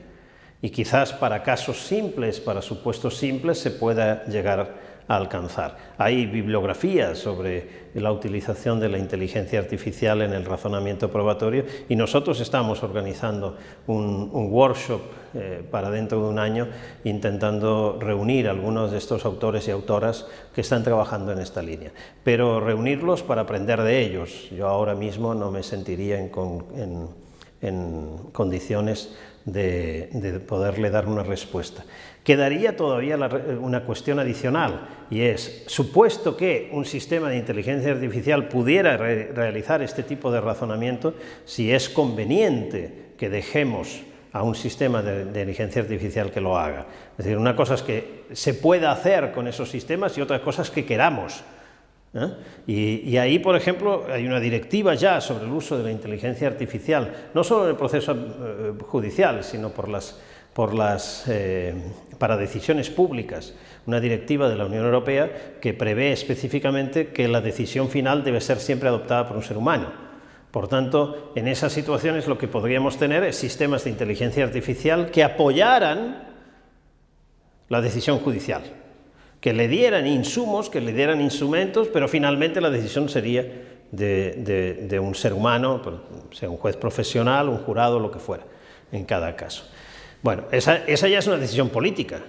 Y quizás para casos simples, para supuestos simples, se pueda llegar a alcanzar. Hay bibliografías sobre la utilización de la inteligencia artificial en el razonamiento probatorio y nosotros estamos organizando un workshop para dentro de un año intentando reunir a algunos de estos autores y autoras que están trabajando en esta línea. Pero reunirlos para aprender de ellos. Yo ahora mismo no me sentiría en condiciones de poderle dar una respuesta. Quedaría todavía una cuestión adicional y es, supuesto que un sistema de inteligencia artificial pudiera realizar este tipo de razonamiento, si es conveniente que dejemos a un sistema de inteligencia artificial que lo haga. Es decir, una cosa es que se pueda hacer con esos sistemas y otra cosa es que queramos. Y ahí, por ejemplo, hay una directiva ya sobre el uso de la inteligencia artificial, no solo en el proceso judicial, sino para decisiones públicas, una directiva de la Unión Europea que prevé específicamente que la decisión final debe ser siempre adoptada por un ser humano. Por tanto, en esas situaciones lo que podríamos tener es sistemas de inteligencia artificial que apoyaran la decisión judicial, que le dieran insumos, que le dieran instrumentos, pero finalmente la decisión sería de un ser humano, sea un juez profesional, un jurado, lo que fuera, en cada caso. Bueno, esa ya es una decisión política.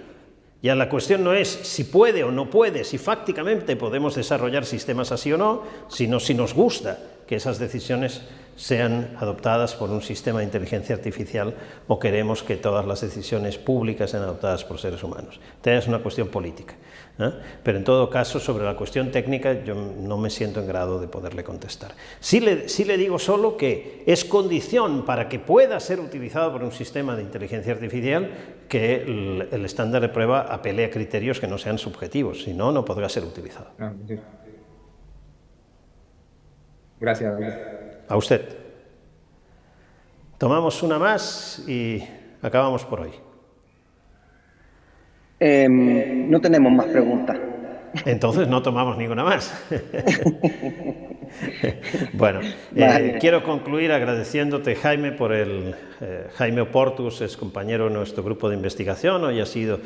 Ya la cuestión no es si puede o no puede, si fácticamente podemos desarrollar sistemas así o no, sino si nos gusta que esas decisiones sean adoptadas por un sistema de inteligencia artificial o queremos que todas las decisiones públicas sean adoptadas por seres humanos. Entonces es una cuestión política. Pero en todo caso, sobre la cuestión técnica, yo no me siento en grado de poderle contestar. Sí le digo solo que es condición para que pueda ser utilizado por un sistema de inteligencia artificial que el estándar de prueba apele a criterios que no sean subjetivos, si no, no podrá ser utilizado. Sí. Gracias. A usted. Tomamos una más y acabamos por hoy. No tenemos más preguntas. Entonces no tomamos ninguna más. Bueno, Vale. quiero concluir agradeciéndote, Jaime, Jaime Oportus es compañero de nuestro grupo de investigación, hoy ha sido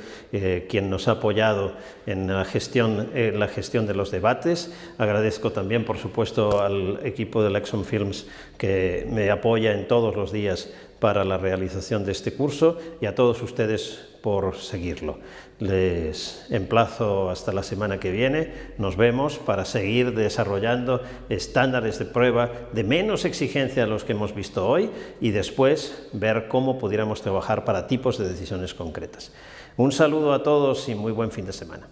quien nos ha apoyado en la gestión de los debates. Agradezco también, por supuesto, al equipo de Lexon Films que me apoya en todos los días para la realización de este curso y a todos ustedes por seguirlo. Les emplazo hasta la semana que viene. Nos vemos para seguir desarrollando estándares de prueba de menos exigencia a los que hemos visto hoy y después ver cómo pudiéramos trabajar para tipos de decisiones concretas. Un saludo a todos y muy buen fin de semana.